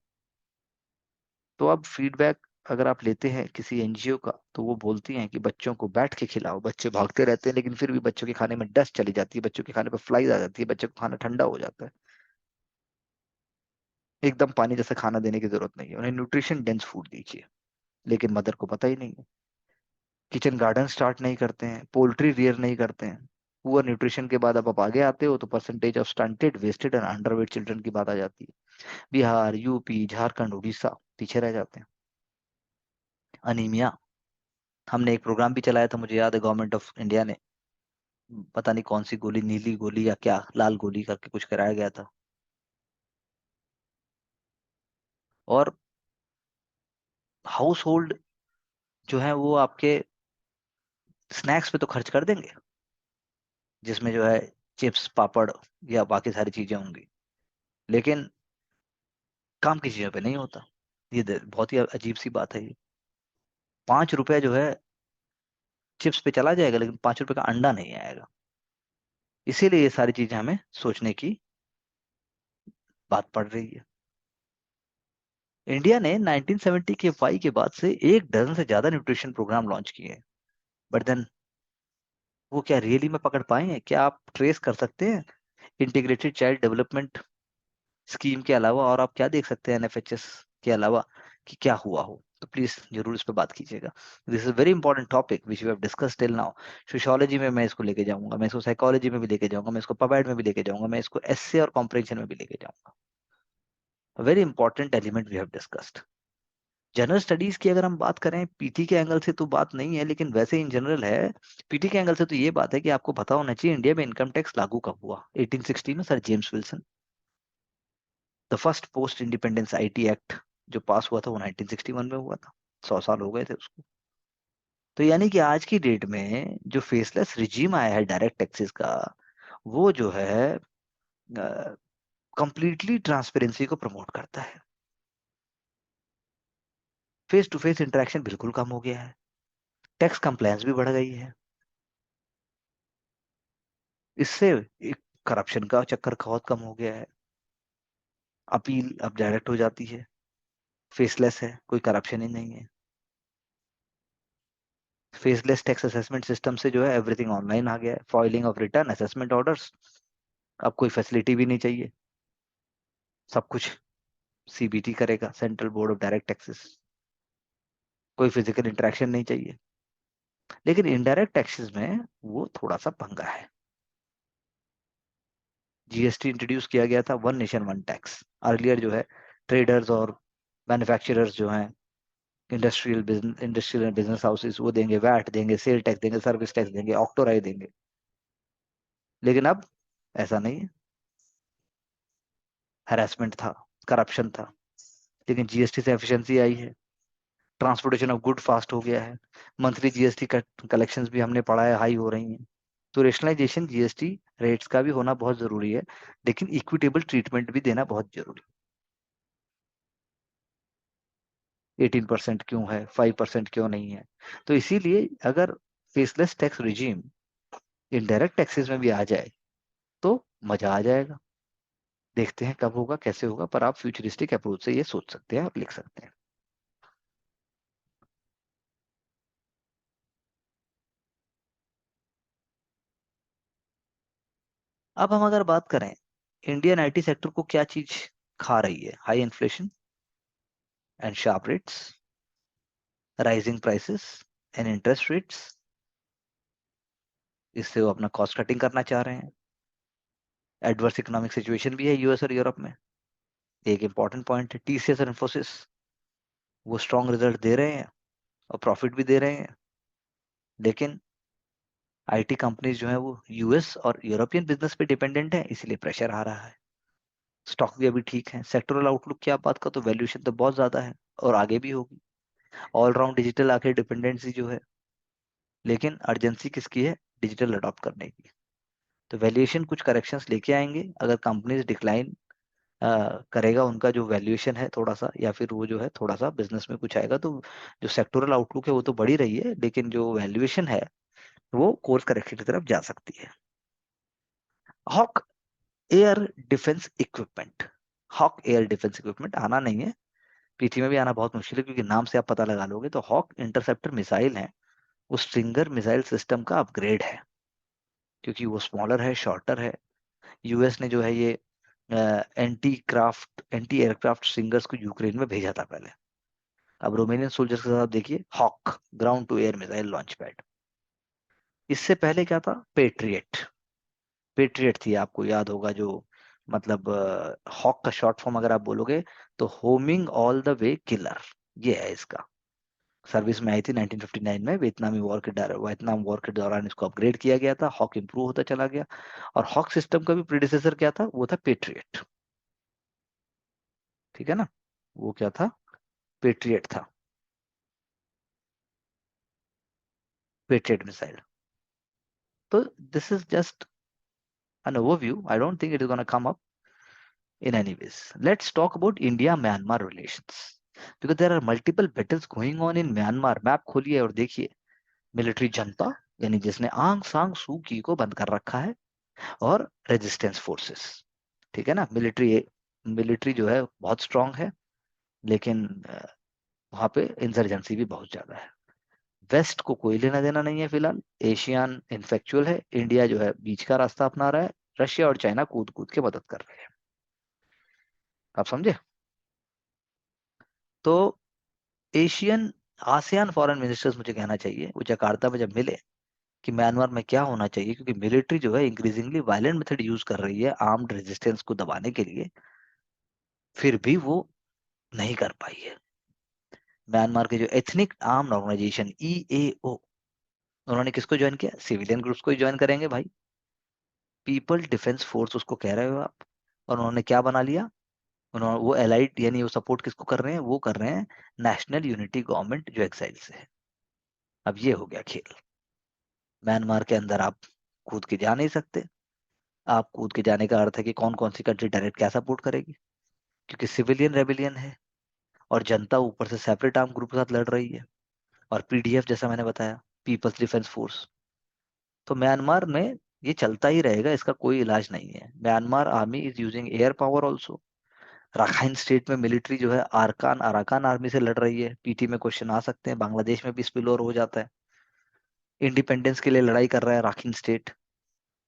तो अब फीडबैक अगर आप लेते हैं किसी एनजीओ का, तो वो बोलती हैं कि बच्चों को बैठ के खिलाओ। बच्चे भागते रहते हैं लेकिन फिर भी बच्चों के खाने में डस्ट चली जाती है, बच्चों के खाने पर फ्लाइज आ जाती है, बच्चों को खाना ठंडा हो जाता है। एकदम पानी जैसा खाना देने की जरूरत नहीं है, उन्हें न्यूट्रिशन डेंस फूड दीजिए। लेकिन मदर को पता ही नहीं है। किचन गार्डन स्टार्ट नहीं करते हैं, पोल्ट्री रियर नहीं करते हैं। पुअर न्यूट्रिशन के बाद अब आप आगे आते हो तो percentage of stunted, wasted and underweight children की बात आ जाती है। बिहार, यूपी, झारखंड, उड़ीसा पीछे रह जाते हैं। अनीमिया, हमने एक प्रोग्राम भी चलाया था, मुझे याद है गवर्नमेंट ऑफ इंडिया ने, पता नहीं कौन सी गोली, नीली गोली या क्या लाल गोली करके कुछ कराया गया था। और हाउस होल्ड जो है वो आपके स्नैक्स पे तो खर्च कर देंगे, जिसमें जो है चिप्स, पापड़ या बाकी सारी चीजें होंगी, लेकिन काम की चीजों पे नहीं होता। बहुत ही अजीब सी बात है ये। 5 रुपया जो है चिप्स पे चला जाएगा, लेकिन 5 रुपए का अंडा नहीं आएगा। इसीलिए ये सारी चीजें हमें सोचने की बात पड़ रही है। इंडिया ने 1970 के वाई के बाद से 1 डजन से ज्यादा न्यूट्रिशन प्रोग्राम लॉन्च किए हैं, बट देन वो क्या रियली में पकड़ पाए हैं? क्या आप ट्रेस कर सकते हैं इंटीग्रेटेड चाइल्ड डेवलपमेंट स्कीम के अलावा, और आप क्या देख सकते हैं एनएफएचएस के अलावा कि क्या हुआ हो? तो प्लीज जरूर इस पर बात कीजिएगा। This is very important topic which we have discuss till now. Sociology में मैं इसको लेके जाऊंगा, मैं इसको साइकोलॉजी में भी लेके जाऊंगा, मैं इसको पबाइड में भी लेके जाऊंगा, मैं इसको एसए और कॉम्प्रिहेंशन में भी लेके जाऊंगा। Very important element we have discussed. General studies की अगर हम बात करें पीटी के एंगल से तो बात नहीं है, लेकिन वैसे इन जनरल है। पीटी के एंगल से तो ये बात है कि आपको पता होना चाहिए इंडिया में इनकम टैक्स लागू कब हुआ। 1860 में sir James Wilson, the first post independence IT act जो पास हुआ था वो 1961 में हुआ था। 100 साल हो गए थे उसको। तो यानी कि आज की डेट में जो फेसलेस रिजीम आया है डायरेक्ट टैक्सेस का, वो जो है कंप्लीटली ट्रांसपेरेंसी को प्रमोट करता है। फेस टू फेस इंटरेक्शन बिल्कुल कम हो गया है, टैक्स कंप्लायंस भी बढ़ गई है। इससे एक करप्शन का चक्कर बहुत कम हो गया है। अपील अब डायरेक्ट हो जाती है, फेसलेस है, कोई करप्शन ही नहीं है। फेसलेस टैक्स असेसमेंट सिस्टम से जो है एवरीथिंग ऑनलाइन आ गया है। Filing of return, assessment orders, अब कोई फैसिलिटी भी नहीं चाहिए, सब कुछ सीबीटी करेगा, central board of direct taxes. कोई फिजिकल इंटरेक्शन नहीं चाहिए। लेकिन इनडायरेक्ट टैक्सेस में वो थोड़ा सा पंगा है। जीएसटी इंट्रोड्यूस किया गया था, one nation one tax. Earlier जो है ट्रेडर्स और मैन्युफैक्चरर्स जो हैं, इंडस्ट्रियल बिजनेस हाउसेस, वो देंगे वैट, देंगे सेल टैक्स, देंगे सर्विस टैक्स, देंगे ऑक्टोराई देंगे। लेकिन अब ऐसा नहीं है। हैरेसमेंट था, करप्शन था, लेकिन जीएसटी से एफिशिएंसी आई है। ट्रांसपोर्टेशन ऑफ गुड फास्ट हो गया है। मंथली जीएसटी कलेक्शंस भी हमने पढ़ा है हाई हो रही हैं। तो रेशनलाइजेशन जीएसटी रेट्स का भी होना बहुत जरूरी है, लेकिन इक्विटेबल ट्रीटमेंट भी देना बहुत जरूरी है। 18% क्यों है, 5% क्यों नहीं है? तो इसीलिए अगर faceless tax regime indirect taxes में भी आ जाए तो मजा आ जाएगा। देखते हैं कब होगा, कैसे होगा, पर आप फ्यूचरिस्टिक अप्रोच से ये सोच सकते हैं और लिख सकते हैं। अब हम अगर बात करें इंडियन आईटी सेक्टर को क्या चीज खा रही है, high inflation and sharp rates, rising prices and interest rates. इससे वो अपना कॉस्ट कटिंग करना चाह रहे हैं। एडवर्स इकोनॉमिक सिचुएशन भी है यूएस और यूरोप में। एक इंपॉर्टेंट पॉइंट है टीसीएस और इन्फोसिस, वो स्ट्रॉन्ग रिजल्ट दे रहे हैं और प्रॉफिट भी दे रहे हैं, लेकिन आईटी कंपनीज जो है वो यूएस और यूरोपियन बिजनेस पे डिपेंडेंट है, इसलिए प्रेशर आ रहा है। स्टॉक भी अभी ठीक है। सेक्टरल आउटलुक की आप बात करो तो वैल्यूएशन तो बहुत ज्यादा है और आगे भी होगी। ऑलराउंड डिजिटल आके डिपेंडेंसी जो है, लेकिन अर्जेंसी किसकी है? डिजिटल अडॉप्ट करने की। तो वैल्यूएशन कुछ करेक्शंस लेके आएंगे अगर कंपनीज डिक्लाइन करेगा उनका जो वैल्यूएशन है थोड़ा सा, या फिर वो जो है थोड़ा सा बिजनेस में कुछ आएगा, तो जो सेक्टोरल आउटलुक है वो तो बढ़ी रही है, लेकिन जो वैल्यूएशन है वो कोर्स करेक्शन की तरफ जा सकती है। Hawk air defence equipment. Hawk air defence equipment आना नहीं है, पृथ्वी में भी आना बहुत मुश्किल है, क्योंकि नाम से आप पता लगा लोगे। तो हॉक इंटरसेप्टर मिसाइल है, वो स्ट्रिंगर मिसाइल सिस्टम का अपग्रेड है, क्योंकि वो स्मॉलर है, शॉर्टर है। यूएस ने जो है ये एंटी एयरक्राफ्ट स्ट्रिंगर्स को यूक्रेन में भेजा था पहले। अब रोमेनियन सोल्जर्स के साथ आप देखिए, Hawk ground to air missile launch pad. इससे पहले क्या था? पेट्रियट। पेट्रियट थी, आपको याद होगा, जो मतलब हॉक का शॉर्ट फॉर्म अगर आप बोलोगे तो homing all the way killer, ये है इसका। सर्विस में आई थी 1959 में, वियतनाम वॉर के दौरान इसको अपग्रेड किया गया था, हॉक इंप्रूव होता चला गया। और हॉक सिस्टम का भी प्रीडिसेसर क्या था? वो था पेट्रियट। ठीक है ना? वो क्या था? पेट्रियट था, पेट्रियट मिसाइल। तो this is just an overview. I don't think it is going to come up in any ways. Let's talk about India-Myanmar relations. Because there are multiple battles going on in Myanmar. Map खोलिए और देखिए, military जनता, यानी जिसने आंग सांग सू की को बंद कर रखा है, और रेजिस्टेंस फोर्सेस। ठीक है ना? मिलिट्री मिलिट्री जो है बहुत स्ट्रांग है, लेकिन वहां पे इंसर्जेंसी भी बहुत ज्यादा है। वेस्ट को कोई लेना देना नहीं है फिलहाल, एशियन इनफेक्चुअल है, इंडिया जो है बीच का रास्ता अपना रहा है, रशिया और चाइना कूद कूद के मदद कर रहे हैं। आप समझे? तो एशियन आसियान फॉरेन मिनिस्टर्स, मुझे कहना चाहिए, वो जकार्ता में जब मिले कि म्यांमार में क्या होना चाहिए, क्योंकि मिलिट्री जो है इंक्रीजिंगली वायलेंट मेथड यूज कर रही है आर्म्ड रेजिस्टेंस को दबाने के लिए, फिर भी वो नहीं कर पाई है। म्यांमार के जो एथनिक आर्म्ड ऑर्गेनाइजेशन ईएओ, उन्होंने किसको ज्वाइन किया? सिविलियन ग्रुप्स को ही ज्वाइन करेंगे भाई, पीपल डिफेंस फोर्स उसको कह रहे हो आप। और उन्होंने क्या बना लिया? उन्होंने वो एलाइड, यानी वो सपोर्ट किसको कर रहे हैं? वो कर रहे हैं नेशनल यूनिटी गवर्नमेंट जो एक्साइल से है। अब ये हो गया खेल। म्यांमार के अंदर आप कूद के जा नहीं सकते। आप कूद के जाने का अर्थ है कि कौन कौन सी कंट्री डायरेक्ट क्या सपोर्ट करेगी, क्योंकि सिविलियन रेबिलियन है, और जनता ऊपर से सेपरेट आर्म ग्रुप के साथ लड़ रही है, और पीडीएफ जैसा मैंने बताया, पीपल्स डिफेंस फोर्स। तो म्यांमार में ये चलता ही रहेगा, इसका कोई इलाज नहीं है। Myanmar army is using air power also. Rakhine state में मिलिट्री जो है अराकान अराकान आर्मी से लड़ रही है, पीटी में क्वेश्चन आ सकते हैं, बांग्लादेश में भी स्पिल ओवर हो जाता है। इंडिपेंडेंस के लिए लड़ाई कर रहा है राखीन स्टेट,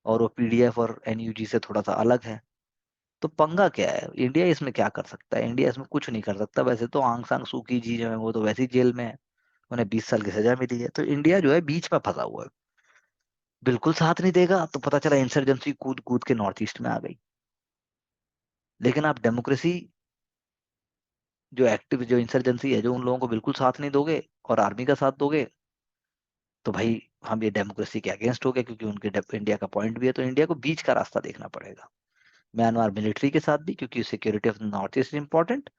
और वो पीडीएफ और एनयूजी से थोड़ा सा अलग है। तो पंगा क्या है? इंडिया इसमें क्या कर सकता है? इंडिया इसमें कुछ नहीं कर सकता। वैसे तो आंग सांग सू की जी जो है वो तो वैसे ही जेल में है, उन्हें 20 साल की सजा मिली है। तो इंडिया जो है बीच में फंसा हुआ है, बिल्कुल साथ नहीं देगा तो पता चला इंसर्जेंसी कूद कूद के नॉर्थ ईस्ट में आ गई। लेकिन आप डेमोक्रेसी, जो एक्टिव जो इंसर्जेंसी है, जो उन लोगों को बिल्कुल साथ नहीं दोगे और आर्मी का साथ दोगे, तो भाई हम ये डेमोक्रेसी के अगेंस्ट हो गए, क्योंकि उनके इंडिया का पॉइंट भी है। तो इंडिया को बीच का रास्ता देखना पड़ेगा, म्यांमार मिलिट्री के साथ भी, क्योंकि security of north east important,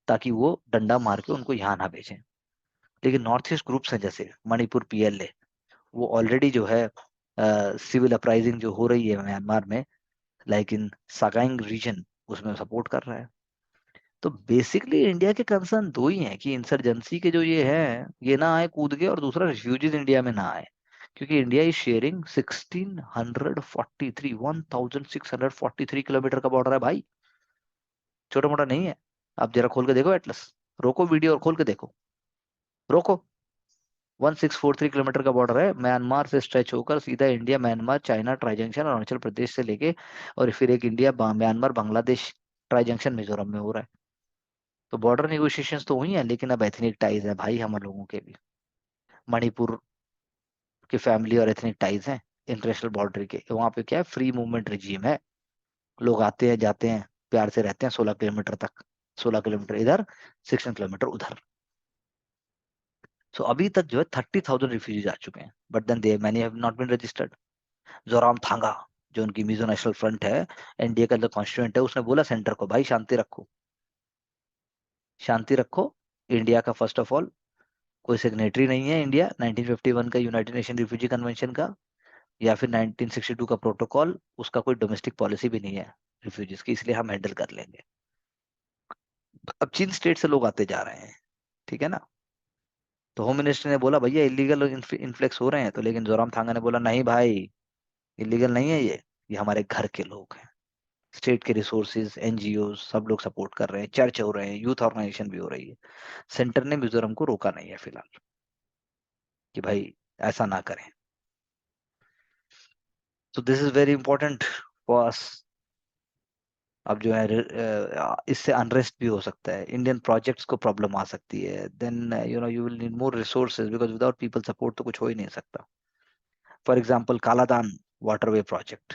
ताकि वो डंडा मार के उनको यहाँ ना भेजें। लेकिन नॉर्थ ईस्ट ग्रुप्स हैं जैसे मणिपुर पीएलए, वो ऑलरेडी जो है सिविल अपराइजिंग जो हो रही है म्यांमार में, लाइक इन सागाइंग रीजन, उसमें सपोर्ट कर रहा है। तो बेसिकली इंडिया के कंसर्न दो ही हैं, कि इंसर्जेंसी के जो ये हैं ये ना आए कूद के, और दूसरा रिफ्यूजीज इंडिया में ना आए, क्योंकि इंडिया इज शेयरिंग 1643 किलोमीटर का बॉर्डर है भाई, छोटा मोटा नहीं है। आप जरा खोल के देखो एटलस, रोको वीडियो और खोल के देखो, रोको। 1643 किलोमीटर का बॉर्डर है, म्यांमार से स्ट्रेच होकर सीधा India Myanmar China tri junction Arunachal Pradesh से लेके, और फिर एक India Myanmar Bangladesh tri junction Mizoram में हो रहा है। तो बॉर्डर निगोशिएशंस तो हुई हैं, लेकिन अब एथनिक टाइज है भाई हम लोगों के भी। मणिपुर की फैमिली और एथनिक टाइज हैं इंटरनेशनल बॉर्डर के, वहां पे क्या है, फ्री मूवमेंट रिजीम है, लोग आते हैं जाते हैं, प्यार से रहते हैं 16 किलोमीटर तक, 16 किलोमीटर इधर, 16 किलोमीटर उधर। सो अभी तक जो है 30,000 रिफ्यूजीज आ चुके हैं, but then they many have not been registered. Zoramthanga, जो उनकी मिजो नेशनल फ्रंट है, एनडीए का जो कॉन्स्टिट्यूएंट है, उसने बोला सेंटर को, भाई शांति रखो, शांति रखो। इंडिया का फर्स्ट ऑफ ऑल कोई सिग्नेटरी नहीं है इंडिया 1951 का यूनाइटेड नेशन रिफ्यूजी कन्वेंशन का, या फिर 1962 का प्रोटोकॉल, उसका कोई डोमेस्टिक पॉलिसी भी नहीं है रिफ्यूजीज की, इसलिए हम हैंडल कर लेंगे। अब चीन स्टेट से लोग आते जा रहे हैं, ठीक है ना? तो होम मिनिस्टर ने बोला भैया इलीगल इन्फ्लेक्स हो रहे हैं, तो लेकिन जोरामथांगा ने बोला नहीं भाई, इलीगल नहीं है ये हमारे घर के लोग हैं। स्टेट के रिसोर्सेज, एनजीओ सब लोग सपोर्ट कर रहे हैं, चर्च हो रहे हैं, यूथ ऑर्गेनाइजेशन भी हो रही है। सेंटर ने मिजोरम को रोका नहीं है फिलहाल कि भाई ऐसा ना करें। तो this is very important for us. अब जो है इससे अनरेस्ट भी हो सकता है, इंडियन प्रोजेक्ट्स को प्रॉब्लम आ सकती है, then you will need more resources, because without people support तो कुछ हो ही नहीं सकता। For example Kaladan waterway project,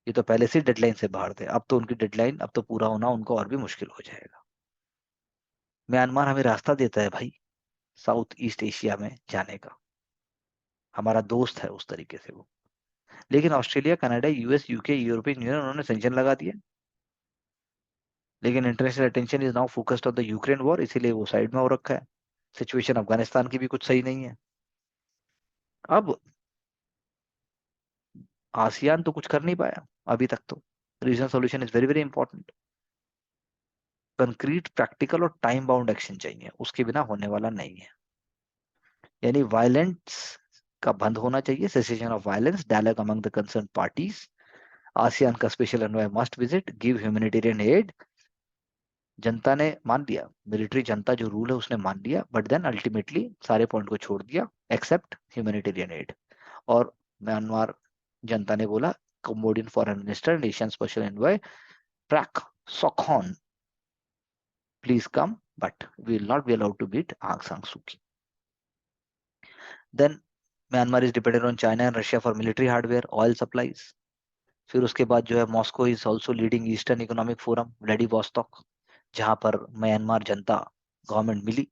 ये तो पहले से डेडलाइन से बाहर थे, अब तो उनकी डेडलाइन अब तो पूरा होना उनको और भी मुश्किल हो जाएगा। म्यांमार हमें रास्ता देता है भाई साउथ ईस्ट एशिया में जाने का, हमारा दोस्त है उस तरीके से वो। लेकिन Australia, Canada, US, UK, European union, उन्होंने सेंक्शन लगा दिए। लेकिन international attention is now focused on the Ukraine war, इसीलिए वो साइड में हो रखा है। सिचुएशन अफगानिस्तान की भी कुछ सही नहीं है। अब आसियान तो कुछ कर नहीं पाया अभी तक तो। Regional solution is very very important. Concrete, practical और टाइम बाउंड एक्शन चाहिए, उसके बिना होने वाला नहीं है। यानी वायलेंस का बंद होना चाहिए, cessation of violence, dialogue among the concern parties. ASEAN का special envoy must visit, give humanitarian aid. जनता ने मान लिया, मिलिट्री जनता जो रूल है उसने मान लिया, बट देन अल्टीमेटली सारे पॉइंट को छोड़ दिया एक्सेप्ट ह्यूमैनिटेरियन एड। और म्यांमार जनता ने बोला Cambodian foreign minister nation special envoy Prak Sokhonn please come, but we will not be allowed to meet Aung San Suu Kyi. Then Myanmar is dependent on China and Russia for military hardware, oil supplies. फिर उसके बाद जो है Moscow is also leading eastern economic forum Vladivostok, जहां पर Myanmar जनता government मिली।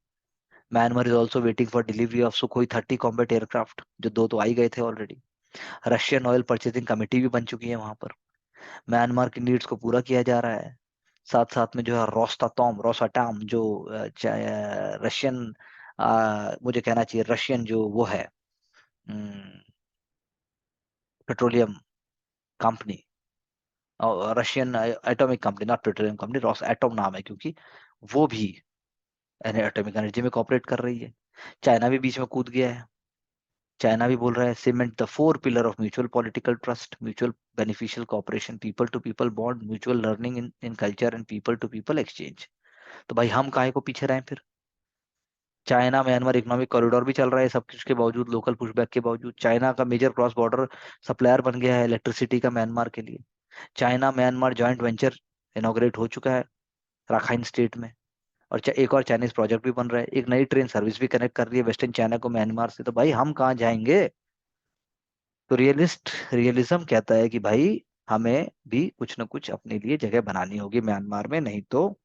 Myanmar is also waiting for delivery of Sukhoi 30 combat aircraft, जो दो तो आई गए थे already. Russian oil purchasing committee भी बन चुकी है वहां पर। म्यांमार की नीड्स को पूरा किया जा रहा है। साथ साथ में जो है रोस्टाटॉम रोसाटाम जो रशियन, मुझे कहना चाहिए रशियन जो वो है petroleum company, Russian atomic company, not petroleum company, Ross atom नाम है, क्योंकि वो भी एटॉमिक एनर्जी में कॉपरेट कर रही है। चाइना भी बीच में कूद गया है। चाइना भी बोल रहा है cement the four pillar of mutual political trust, mutual beneficial cooperation, people to people bond, mutual learning in culture and people to people exchange. तो भाई हम काहे को पीछे रहे फिर। चाइना म्यांमार इकोनॉमिक कॉरिडोर भी चल रहा है, सब कुछ के बावजूद, लोकल पुशबैक के बावजूद। चाइना का मेजर क्रॉस बॉर्डर सप्लायर बन गया है इलेक्ट्रिसिटी का म्यांमार के लिए। China Myanmar joint venture inaugurate हो चुका है राखाइन स्टेट में। और एक और चाइनीज प्रोजेक्ट भी बन रहा है, एक नई ट्रेन सर्विस भी कनेक्ट कर रही है वेस्टर्न चाइना को म्यांमार से। तो भाई हम कहाँ जाएंगे। तो रियलिज्म कहता है कि भाई हमें भी कुछ ना कुछ अपने लिए जगह बनानी होगी म्यांमार में, नहीं तो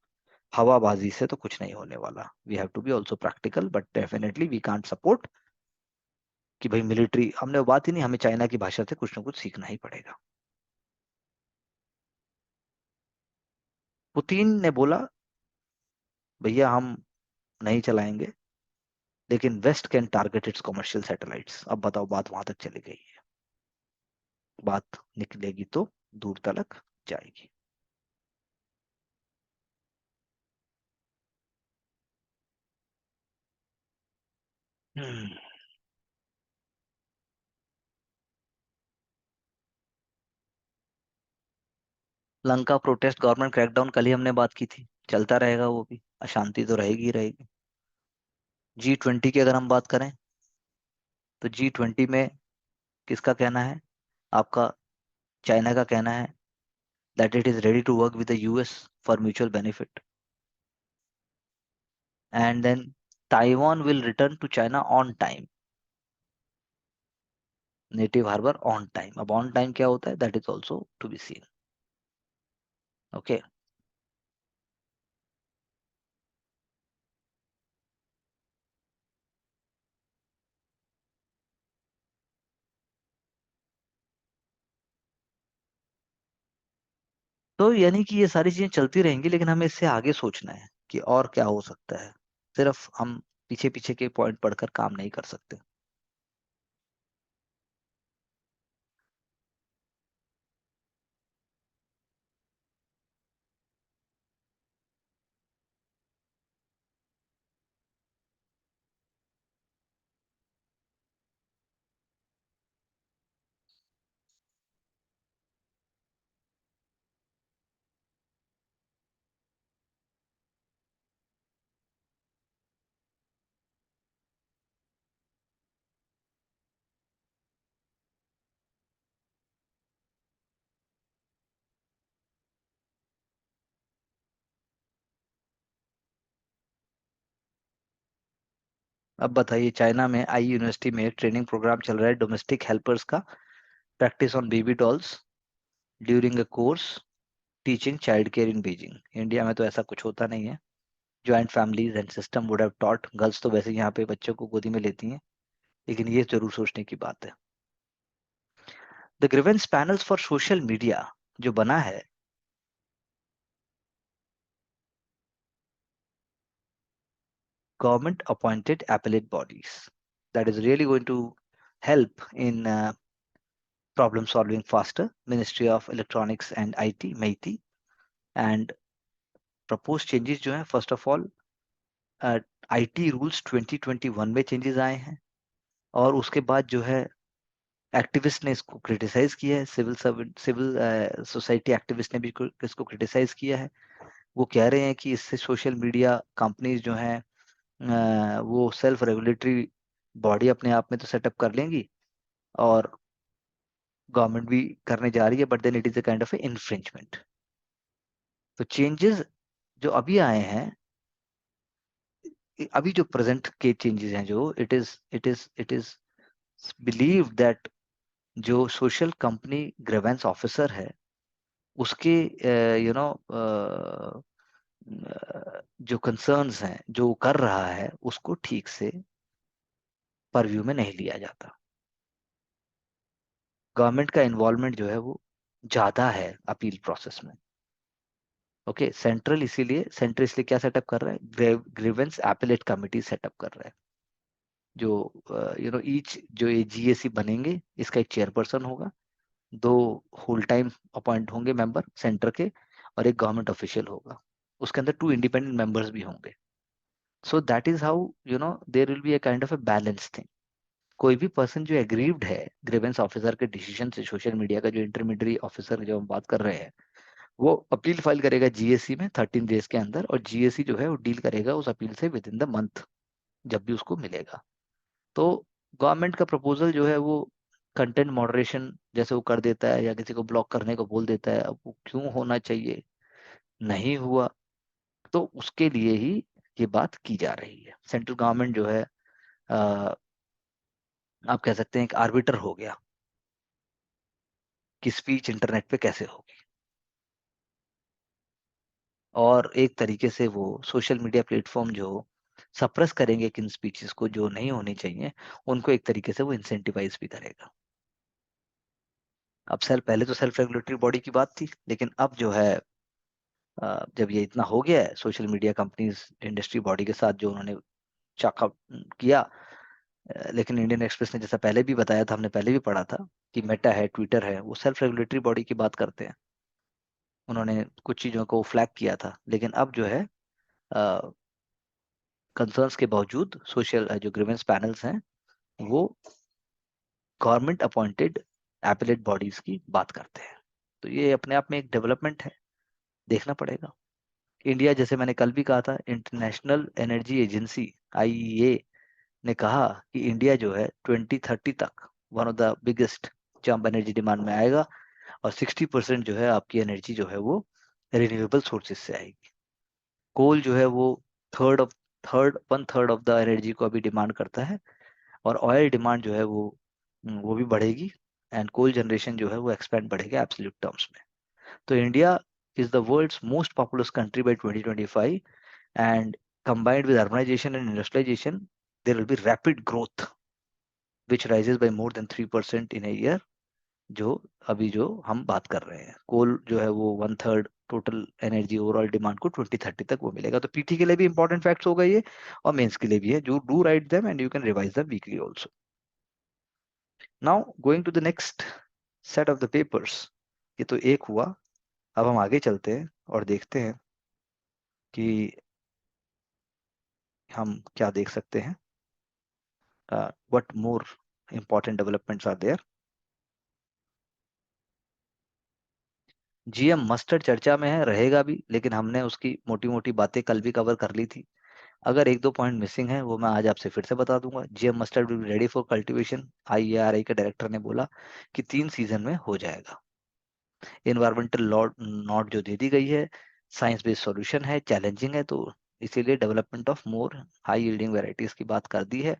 हवाबाजी से तो कुछ नहीं होने वाला। We have to be also practical, but definitely we can't support कि भाई मिलिट्री, हमने वो बात ही नहीं, हमें चाइना की भाषा से कुछ ना कुछ सीखना ही पड़ेगा। पुतिन ने बोला भैया हम नहीं चलाएंगे, लेकिन West can target its commercial satellites. अब बताओ बात वहां तक चली गई है, बात निकलेगी तो दूर तलक जाएगी। हम्म। लंका प्रोटेस्ट गवर्नमेंट क्रैकडाउन, कल ही हमने बात की थी, चलता रहेगा वो भी, अशांति तो रहेगी ही रहेगी। G20 की अगर हम बात करें, तो G20 में किसका कहना है आपका। चाइना का कहना है that it is ready to work with the US for mutual benefit, and then Taiwan will return to China on time, native harbour on time. अब ऑन टाइम क्या होता है, that is also to be seen. Okay. तो यानी कि ये सारी चीजें चलती रहेंगी, लेकिन हमें इससे आगे सोचना है कि और क्या हो सकता है। सिर्फ हम पीछे पीछे के पॉइंट पढ़कर काम नहीं कर सकते। अब बताइए, चाइना में आई यूनिवर्सिटी में ट्रेनिंग प्रोग्राम चल रहा है डोमेस्टिक हेल्पर्स का, practice on baby dolls during a course teaching child care in Beijing. India में तो ऐसा कुछ होता नहीं है। Joint families and system would have taught, girls तो वैसे यहाँ पे बच्चों को गोदी में लेती हैं, लेकिन ये जरूर सोचने की बात है। The grievance panels for social media जो बना है, government appointed appellate bodies that is really going to help in problem solving faster. Ministry of Electronics and IT MeitY, and proposed changes जो हैं, first of all IT rules 2021 में changes आए हैं, और उसके बाद जो है एक्टिविस्ट ने इसको क्रिटिसाइज किया है, सिविल सोसाइटी एक्टिविस्ट ने भी इसको क्रिटिसाइज किया है। वो कह रहे हैं कि इससे सोशल मीडिया कंपनीज जो हैं वो सेल्फ रेगुलेटरी बॉडी अपने आप में तो सेटअप कर लेंगी, और गवर्नमेंट भी करने जा रही है, but then it is a kind of a infringement. तो चेंजेस जो अभी आए हैं, अभी जो प्रेजेंट के चेंजेस हैं, जो इट इज बिलीव दैट जो सोशल कंपनी ग्रीवेंस ऑफिसर है, उसके यू नो जो कंसर्न्स हैं जो कर रहा है, उसको ठीक से परव्यू में नहीं लिया जाता। गवर्नमेंट का इन्वॉल्वमेंट जो है वो ज्यादा है अपील प्रोसेस में। ओके, सेंट्रल इसलिए क्या सेटअप कर रहा है, ग्रीवेंस एपेलेट कमिटी सेटअप कर रहा है, जो ईच जो ये जीएसी बनेंगे, इसका एक चेयरपर्सन होगा, दो होल टाइम अपॉइंट होंगे मेंबर सेंटर के, और एक गवर्नमेंट ऑफिशियल होगा, उसके अंदर टू इंडिपेंडेंट मेंबर्स भी होंगे। So that is how there will be a kind of a balance thing. कोई भी पर्सन जो एग्रीव्ड है ग्रीवेंस ऑफिसर के डिसीजन से, सोशल मीडिया का जो इंटरमीडिएट ऑफिसर जो हम बात कर रहे हैं, वो अपील फाइल करेगा जीएससी में 13 डेज के अंदर, और जीएससी जो है वो डील करेगा उस अपील से विद इन द मंथ, जब भी उसको मिलेगा। तो गवर्नमेंट का प्रपोजल जो है वो कंटेंट मॉडरेशन जैसे वो कर देता है, या किसी को ब्लॉक करने को बोल देता है, अब वो क्यों होना चाहिए, नहीं हुआ, तो उसके लिए ही ये बात की जा रही है। सेंट्रल गवर्नमेंट जो है आप कह सकते हैं एक आर्बिटर हो गया कि स्पीच इंटरनेट पे कैसे होगी, और एक तरीके से वो सोशल मीडिया प्लेटफॉर्म जो सप्रेस करेंगे किन स्पीचेस को जो नहीं होनी चाहिए, उनको एक तरीके से वो इंसेंटिवाइज भी करेगा। अब पहले तो सेल्फ रेगुलेटरी बॉडी की बात थी, लेकिन अब जो है जब ये इतना हो गया है social media companies industry body के साथ जो उन्होंने चाका किया, लेकिन इंडियन एक्सप्रेस ने जैसा पहले भी बताया था, हमने पहले भी पढ़ा था कि मेटा है, ट्विटर है, वो सेल्फ रेगुलेटरी बॉडी की बात करते हैं। उन्होंने कुछ चीज़ों को फ्लैग किया था, लेकिन अब जो है कंसर्न्स के बावजूद सोशल जो ग्रीवेंस पैनल्स हैं, वो गवर्नमेंट अपॉइंटेड एपेलेट बॉडीज की बात करते हैं। तो ये अपने आप में एक डेवलपमेंट है, देखना पड़ेगा। इंडिया, जैसे मैंने कल भी कहा था, इंटरनेशनल एनर्जी एजेंसी आईईए ने कहा कि इंडिया जो है 2030 तक one of the biggest jump energy demand में आएगा, और 60% जो है आपकी एनर्जी जो है वो रिन्यूएबल सोर्सेज से आएगी। कोल जो है वो third of third one third of the energy को अभी डिमांड करता है, और ऑयल डिमांड जो है वो भी बढ़ेगी, एंड कोल जनरेशन जो है वो एक्सपेंड बढ़ेगा एब्सोल्यूट टर्म्स में। तो India is the world's most populous country by 2025, and combined with urbanization and industrialization, there will be rapid growth which rises by more than 3% in a year। जो अभी जो हम बात कर रहे हैं, कोल जो है वो one third total energy overall demand को 2030 तक वो मिलेगा। तो पीटी के लिए भी इंपॉर्टेंट फैक्ट्स हो गए ये, और मेंस के लिए भी है, जो do write them and you can revise them weekly also. Now going to the next set of the papers. ये तो एक हुआ, अब हम आगे चलते हैं और देखते हैं कि हम क्या देख सकते हैं, what more important developments are there. GM mustard चर्चा में है, रहेगा भी, लेकिन हमने उसकी मोटी मोटी बातें कल भी कवर कर ली थी। अगर एक दो पॉइंट मिसिंग है वो मैं आज आपसे फिर से बता दूंगा। GM mustard will be ready for cultivation, IARI के डायरेक्टर ने बोला कि 3 सीजन में हो जाएगा। इन्वायरमेंटल लॉ नॉट जो दे दी गई है, साइंस बेस्ड सॉल्यूशन है, चैलेंजिंग है, तो इसीलिए development of more high yielding varieties की बात कर दी है।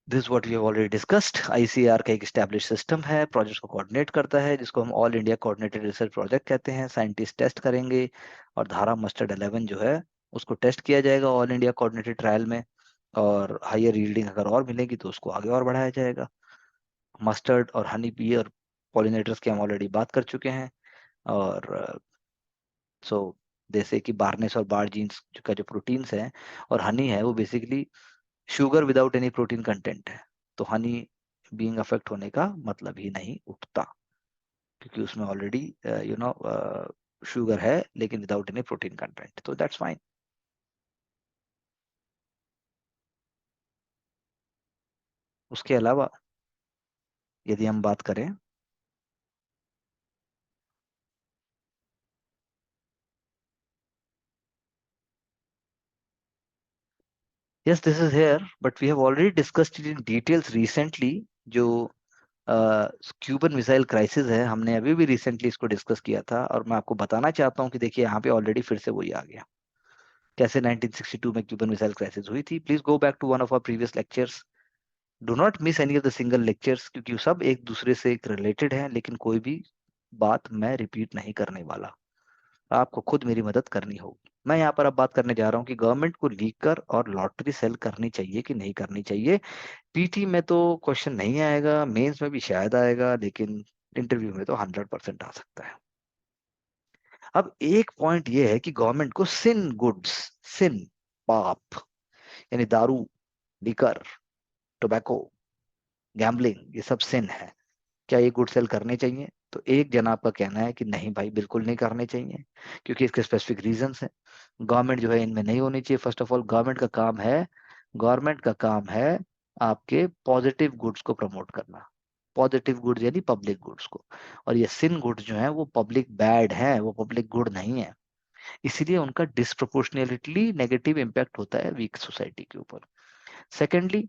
This what we have already discussed. ICR का एक स्टैब्लिश सिस्टम है, प्रोजेक्ट को कोऑर्डिनेट करता है, जिसको हम all India coordinated research project कहते हैं। साइंटिस्ट टेस्ट करेंगे और धारा मस्टर्ड 11 जो है उसको टेस्ट किया जाएगा ऑल इंडिया कोऑर्डिनेटेड ट्रायल में, और हायर यील्डिंग अगर और मिलेगी तो उसको आगे और बढ़ाया जाएगा। मस्टर्ड और हनी बी और पॉलिनेटर्स की हम ऑलरेडी बात कर चुके हैं। और सो जैसे कि बार्नेस और बार जीन्स का जो प्रोटीन्स है और हनी है वो basically sugar without any protein content है, तो हनी बीइंग अफेक्ट होने का मतलब ही नहीं उठता, क्योंकि उसमें ऑलरेडी शुगर है लेकिन विदाउट एनी प्रोटीन कंटेंट, तो दैट्स फाइन। उसके अलावा यदि हम बात करें, yes this is here but we have already discussed it in details recently. जो क्यूबन मिसाइल क्राइसिस है, हमने अभी भी रिसेंटली इसको डिस्कस किया था, और मैं आपको बताना चाहता हूँ कि देखिए यहाँ पे ऑलरेडी फिर से वही आ गया। कैसे 1962 में क्यूबन मिसाइल क्राइसिस हुई थी। Please go back to one of our previous lectures. Do not miss any of the single lectures, क्योंकि सब एक दूसरे से रिलेटेड है, लेकिन कोई भी बात मैं रिपीट नहीं करने वाला। आपको खुद मेरी मदद करनी होगी। मैं यहाँ पर अब बात करने जा रहा हूँ कि गवर्नमेंट को लीकर और लॉटरी सेल करनी चाहिए कि नहीं करनी चाहिए। पीटी में तो क्वेश्चन नहीं आएगा, मेंस में भी शायद आएगा, लेकिन इंटरव्यू में तो 100% आ सकता है। अब एक पॉइंट ये है कि गवर्नमेंट को सिन गुड्स, सिन पाप, यानी दारू, लिकर, टोबैको, गैम्बलिंग, ये सब सिन है, क्या ये गुड सेल करने चाहिए? तो एक जना आपका कहना है कि नहीं भाई बिल्कुल नहीं करने चाहिए, क्योंकि इसके स्पेसिफिक रीजंस हैं। गवर्नमेंट जो है इनमें नहीं होनी चाहिए। फर्स्ट ऑफ ऑल गवर्नमेंट का काम है आपके पॉजिटिव गुड्स को प्रमोट करना। पॉजिटिव गुड्स यानी पब्लिक गुड्स को, और ये सिन गुड्स जो है वो पब्लिक बैड है, वो पब्लिक गुड नहीं है। इसीलिए उनका डिस्प्रोपोर्शनलिटली नेगेटिव इम्पैक्ट होता है वीक सोसाइटी के ऊपर। सेकेंडली,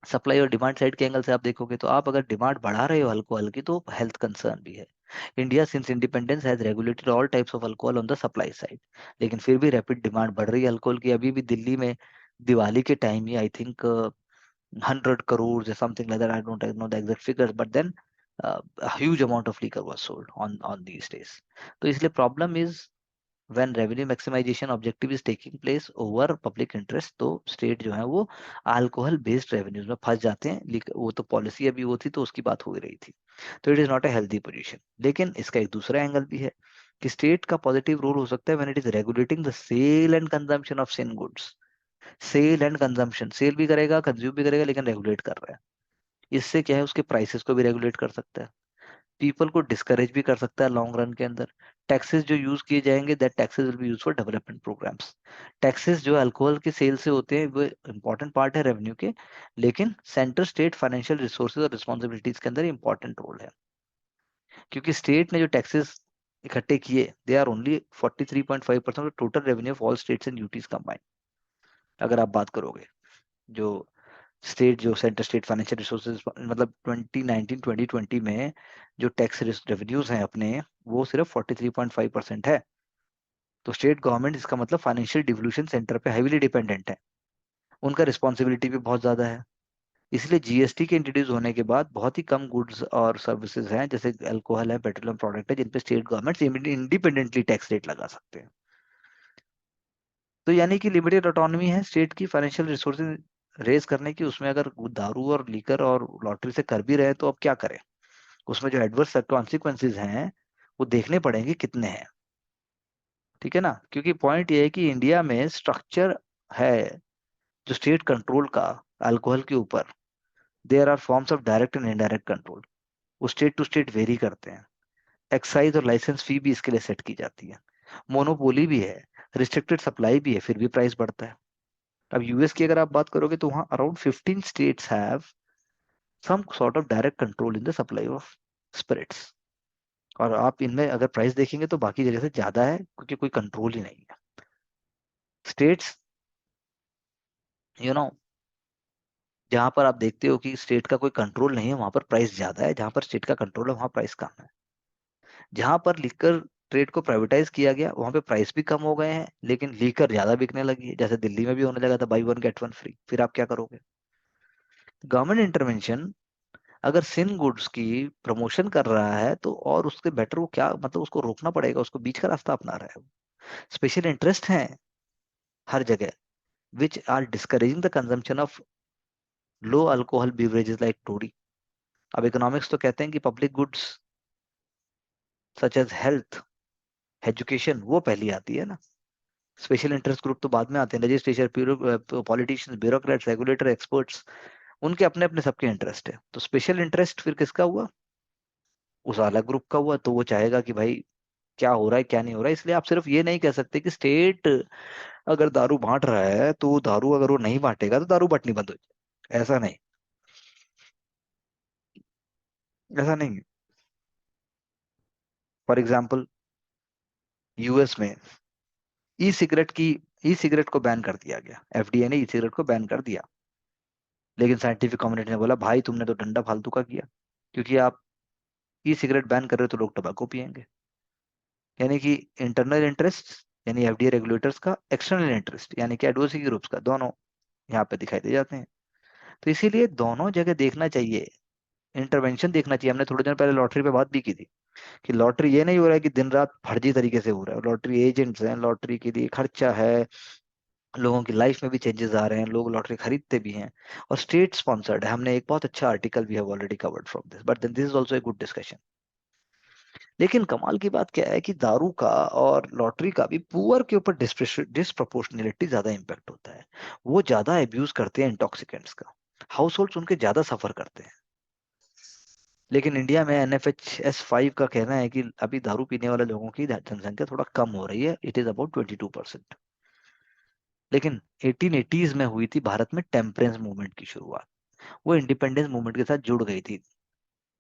सप्लाई और डिमांड साइड के एंगल से आप देखोगे तो आप अगर डिमांड बढ़ा रहे हो अल्कोहल की तो हेल्थ कंसर्न भी है। India since independence has regulated all types of alcohol on the supply side, लेकिन फिर भी रैपिड डिमांड बढ़ रही है अल्कोहल की। अभी भी दिल्ली में दिवाली के time he I think 100 crores or something like that, I don't know the exact figures, but then a huge amount of liquor was sold on these days. तो इसलिए problem is when revenue maximisation objective is taking place over public interest, तो state जो है वो alcohol based revenues में फंस जाते हैं। वो तो पॉलिसी अभी वो थी तो उसकी बात हो ही रही थी, तो it is not a healthy position. लेकिन इसका एक दूसरा एंगल भी है कि स्टेट का पॉजिटिव रोल हो सकता है when it is regulating the sale and consumption of sin goods. Sale and consumption, sale भी करेगा कंज्यूम भी करेगा लेकिन रेगुलेट कर रहा है। इससे क्या है, उसके प्राइसेस को भी रेगुलेट कर सकता है, पीपल को डिस्करेज भी कर सकता है लॉन्ग रन के अंदर। टैक्सेस जो यूज किए जाएंगे, that taxes will be use for development programmes. Taxes जो अल्कोहल के सेल से होते हैं वो इंपॉर्टेंट पार्ट है रेवेन्यू के, लेकिन सेंटर स्टेट फाइनेंशियल रिसोर्सेज और रिस्पॉन्सिबिलिटीज के अंदर इंपॉर्टेंट रोल है, क्योंकि स्टेट ने जो टैक्सेस इकट्ठे किए they are only 43.5% of total revenue of all states and UTs combined. अगर आप बात करोगे जो स्टेट, जो सेंटर स्टेट फाइनेंशियल रिसोर्सेज, मतलब 2019-2020 में जो टैक्स रेवेन्यूज हैं अपने, वो सिर्फ 43.5% है। तो स्टेट गवर्नमेंट, इसका मतलब फाइनेंशियल डिवोल्यूशन सेंटर पे हैवीली डिपेंडेंट है, उनका रिस्पॉन्सिबिलिटी भी बहुत ज्यादा है। इसलिए जीएसटी के इंट्रोड्यूस होने के बाद बहुत ही कम गुड्स और सर्विसेज हैं, जैसे अल्कोहल है, पेट्रोलियम प्रोडक्ट है, जिन पे state government independently tax rate लगा सकते हैं। तो यानी कि लिमिटेड ऑटोनॉमी है स्टेट की फाइनेंशियल रिसोर्सेज रेज करने की। उसमें अगर दारू और लीकर और लॉटरी से कर भी रहे तो अब क्या करें, उसमें जो एडवर्स कॉन्सिक्वेंसेज हैं वो देखने पड़ेंगे कितने हैं। ठीक है ना, क्योंकि पॉइंट ये है कि इंडिया में स्ट्रक्चर है जो स्टेट कंट्रोल का अल्कोहल के ऊपर। There are forms of direct and indirect control, वो स्टेट टू स्टेट वेरी करते हैं। एक्साइज और लाइसेंस फी भी इसके लिए सेट की जाती है। मोनोपोली भी है, रिस्ट्रिक्टेड सप्लाई भी है, फिर भी प्राइस बढ़ता है। अब यूएस की अगर आप बात करोगे तो वहां around 15 states have some sort of direct control in the supply of spirits, और आप इनमें अगर प्राइस देखेंगे तो बाकी जगह से ज्यादा है, क्योंकि कोई कंट्रोल ही नहीं है। स्टेट्स, यू नो, जहां पर आप देखते हो कि स्टेट का कोई कंट्रोल नहीं है वहां पर प्राइस ज्यादा है, जहां पर स्टेट का कंट्रोल है वहां प्राइस कम है। जहां पर लिकर ट्रेड को प्राइवेटाइज किया गया, वहां पे प्राइस भी कम हो गए हैं, लेकिन लीकर ज्यादा बिकने लगी है, जैसे दिल्ली में भी होने लगा था by one get one free. फिर आप क्या करोगे? गवर्नमेंट इंटरवेंशन अगर सिन गुड्स की प्रमोशन कर रहा है तो और उसके बेटर वो क्या, मतलब उसको रोकना पड़ेगा, उसको बीच का रास्ता अपना रहा है। स्पेशल इंटरेस्ट हैं हर जगह which are discouraging the consumption of low alcohol beverages like toddy. अब इकोनॉमिक्स तो कहते हैं कि public goods such as health, education, वो पहली आती है ना। स्पेशल इंटरेस्ट ग्रुप तो बाद में आते हैं, legislature, politicians, bureaucrats, regulator, experts, उनके अपने अपने सबके इंटरेस्ट है। तो स्पेशल इंटरेस्ट फिर किसका हुआ? उस अलग ग्रुप का हुआ। तो वो चाहेगा कि भाई क्या हो रहा है क्या नहीं हो रहा है। इसलिए आप सिर्फ ये नहीं कह सकते कि स्टेट अगर दारू बांट रहा है तो दारू अगर वो नहीं बांटेगा तो दारू बंटनी बंद हो जाए, ऐसा नहीं। ऐसा नहीं। फॉर एग्जाम्पल यूएस में ई सिगरेट की ई सिगरेट को बैन कर दिया गया, एफडीए ने ई सिगरेट को बैन कर दिया। लेकिन साइंटिफिक कम्युनिटी ने बोला भाई तुमने तो डंडा फालतू का किया, क्योंकि आप ई सिगरेट बैन कर रहे हो तो लोग टबैको पियेंगे। यानी कि इंटरनल इंटरेस्ट यानी एफडीए रेगुलेटर्स का, एक्सटर्नल इंटरेस्ट यानी कि एडवोकेसी ग्रुप्स का, दोनों यहाँ पे दिखाई दे जाते हैं। तो इसीलिए दोनों जगह देखना चाहिए, इंटरवेंशन देखना चाहिए। हमने थोड़े दिन पहले लॉटरी पे बात भी की थी कि लॉटरी ये नहीं हो रहा है कि दिन रात फर्जी तरीके से हो रहा है, लॉटरी एजेंट्स हैं, लॉटरी के लिए खर्चा है, लोगों की लाइफ में भी चेंजेस आ रहे हैं, लोग लॉटरी खरीदते भी हैं, और स्टेट स्पॉन्सर्ड है। हमने एक बहुत अच्छा आर्टिकल भी have already covered from this, but then this is also a good discussion. लेकिन कमाल की बात क्या है कि दारू का और लॉटरी का भी पुअर के ऊपर डिस्प्रपोर्शनलिटी ज्यादा इम्पैक्ट होता है। वो ज्यादा एब्यूज करते हैं इंटॉक्सिकेंट्स का, हाउस होल्ड उनके ज्यादा सफर करते हैं। लेकिन इंडिया में NFHS 5 का कहना है कि अभी दारू पीने वाले लोगों की जनसंख्या थोड़ा कम हो रही है, इट इज अबाउट 22%। लेकिन 1880s में हुई थी भारत में टेम्परेंस मूवमेंट की शुरुआत, वो इंडिपेंडेंस मूवमेंट के साथ जुड़ गई थी।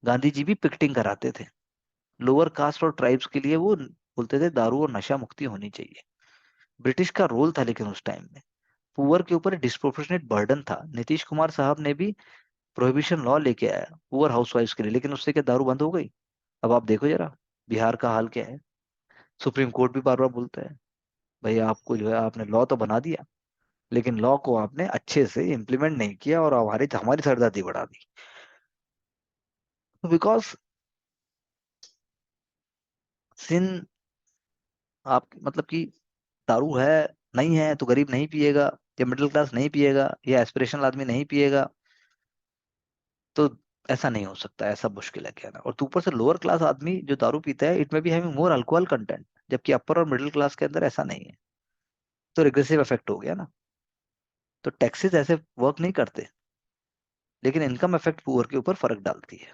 गांधी जी भी पिकटिंग कराते थे लोअर कास्ट और ट्राइब्स के लिए, वो बोलते थे दारू और नशा मुक्ति होनी चाहिए। ब्रिटिश का रोल था लेकिन उस टाइम में पुअर के ऊपर डिस्प्रोपोर्शनेट बर्डन था। नीतीश कुमार साहब ने भी प्रोहिबिशन लॉ लेके आया पुअर हाउसवाइफ्स के लिए, लेकिन उससे क्या दारू बंद हो गई? अब आप देखो जरा बिहार का हाल क्या है। सुप्रीम कोर्ट भी बार बार बोलता है भाई आपको जो है आपने लॉ तो बना दिया, लेकिन लॉ को आपने अच्छे से इम्प्लीमेंट नहीं किया और हमारी हमारी सरदर्दी बढ़ा दी। बिकॉज सिन, आप मतलब कि दारू है, नहीं है तो गरीब नहीं पिएगा, या मिडिल क्लास नहीं पिएगा, या एस्पिरेशनल आदमी नहीं पिएगा, तो ऐसा नहीं हो सकता, ऐसा मुश्किल है कहना। और तो ऊपर से लोअर क्लास आदमी जो दारू पीता है, इट में be having more alcohol content, जबकि अपर और मिडिल क्लास के अंदर ऐसा नहीं है। तो रिग्रेसिव इफेक्ट हो गया ना। तो टैक्सेस ऐसे वर्क नहीं करते, लेकिन इनकम इफेक्ट पुअर के ऊपर फर्क डालती है।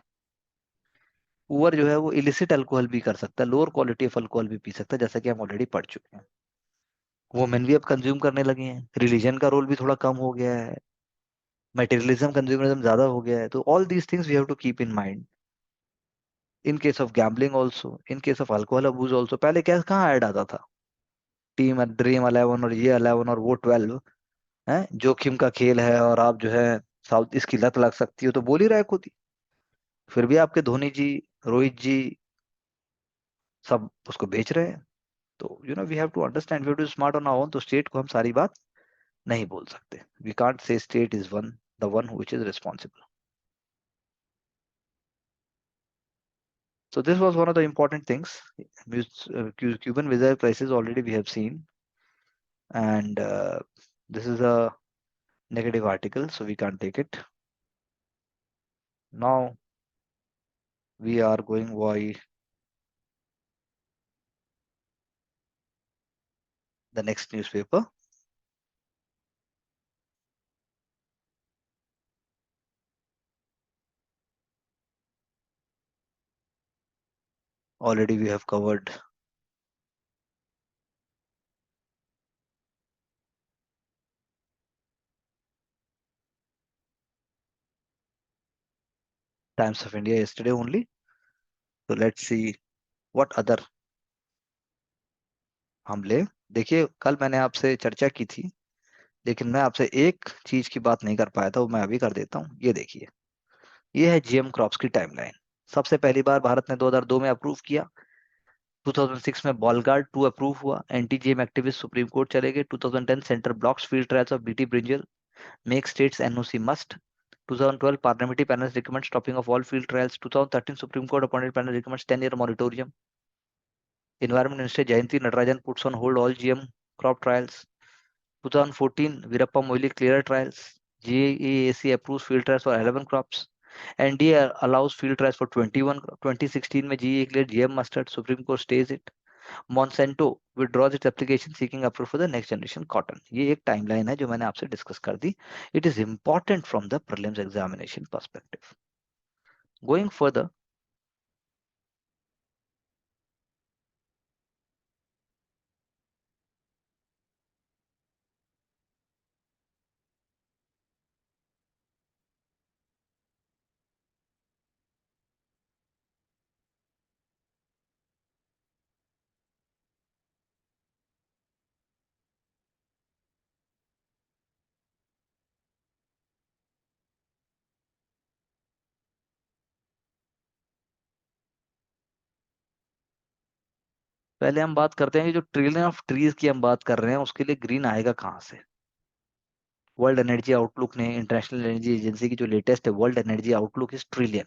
पुअर जो है वो इलिसिट अल्कोहल भी कर सकता है, लोअर क्वालिटी ऑफ अल्कोहल भी पी सकता है, जैसा कि हम ऑलरेडी पढ़ चुके हैं। वुमेन भी अब कंज्यूम करने लगे हैं, रिलीजन का रोल भी थोड़ा कम हो गया है, मटेरियलिज्म कंज्यूमरिज्म ज्यादा हो गया है। तो all these things we have to keep in mind in case of gambling also, in case of alcohol abuse also. पहले क्या कहाँ ऐड आता था, टीम ड्रीम 11 और ये 11 और वो 12 है, जोखिम का खेल है और आप जो है साउथ इसकी लत लग सकती हो, तो बोल ही रहा है खुद ही। फिर भी आपके धोनी जी, रोहित जी, सब उसको बेच रहे हैं। तो we have to understand, we have to smart on our own. तो स्टेट को हम सारी बात नहीं बोल सकते, we can't say state is one the one which is responsible. So this was one of the important things. Cuban visa crisis already we have seen, and this is a negative article, so we can't take it. Now we are going by the next newspaper. Already we have covered Times of India yesterday only. So let's see what other हम ले। देखिए कल मैंने आपसे चर्चा की थी, लेकिन मैं आपसे एक चीज की बात नहीं कर पाया था, वो मैं अभी कर देता हूँ। ये देखिए, ये है GM क्रॉप्स की टाइमलाइन। सबसे पहली बार भारत ने 2002 में अप्रूव किया, 2006 में बॉलगार्ड 2 अप्रूव हुआ, anti GM activist Supreme Court चले गए। 2010 centre blocks field trials of Bt brinjal, make states NOC must. 2012 parliamentary panel recommend stopping of all field trials. 2013 Supreme Court appointed panel recommends 10-year moratorium. Environment Minister Jayanti Natarajan puts on hold all GM crop trials. 2014 Virappa Moili clearer trials. GAAC approves field trials for 11 crops. NDA allows field trials for 21. 2016 में GAA cleared GM mustard. Supreme Court stays it. Monsanto withdraws its application seeking approval for the next generation cotton. ये एक timeline है जो मैंने आपसे discuss कर दी. It is important from the prelims examination perspective. Going further, पहले हम बात करते हैं कि जो ट्रिलियन ऑफ ट्रीज की हम बात कर रहे हैं उसके लिए ग्रीन आएगा कहाँ से। वर्ल्ड एनर्जी आउटलुक ने, इंटरनेशनल एनर्जी एजेंसी की जो लेटेस्ट है, World Energy Outlook is trillion.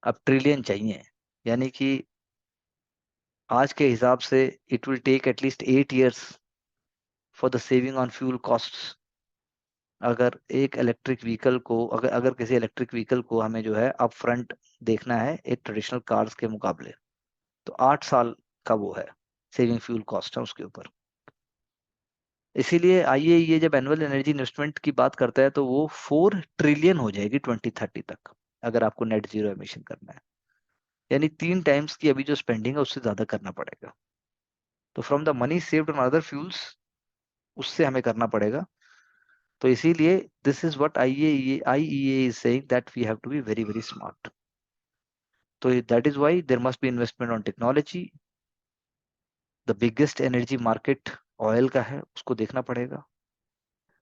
अब ट्रिलियन चाहिए, यानी कि आज के हिसाब से it will take at least 8 years for the saving on fuel costs. अगर एक इलेक्ट्रिक व्हीकल को, अगर अगर किसी इलेक्ट्रिक व्हीकल को हमें जो है अप फ्रंट देखना है एक ट्रेडिशनल कार्स के मुकाबले, तो 8 साल का वो है सेविंग फ्यूल कॉस्ट है उसके ऊपर। इसीलिए आइए ये जब एनुअल एनर्जी इन्वेस्टमेंट की बात करता है तो वो 4 ट्रिलियन हो जाएगी 2030 तक, अगर आपको नेट जीरो एमिशन करना है। यानी 3 times की अभी जो स्पेंडिंग है उससे ज्यादा करना पड़ेगा। तो from the money saved on other fuels, उससे हमें करना पड़ेगा। तो इसीलिए this is what IEA is saying that we have to be very very smart. तो that is why there must be investment on technology. The biggest energy market oil का है, उसको देखना पड़ेगा।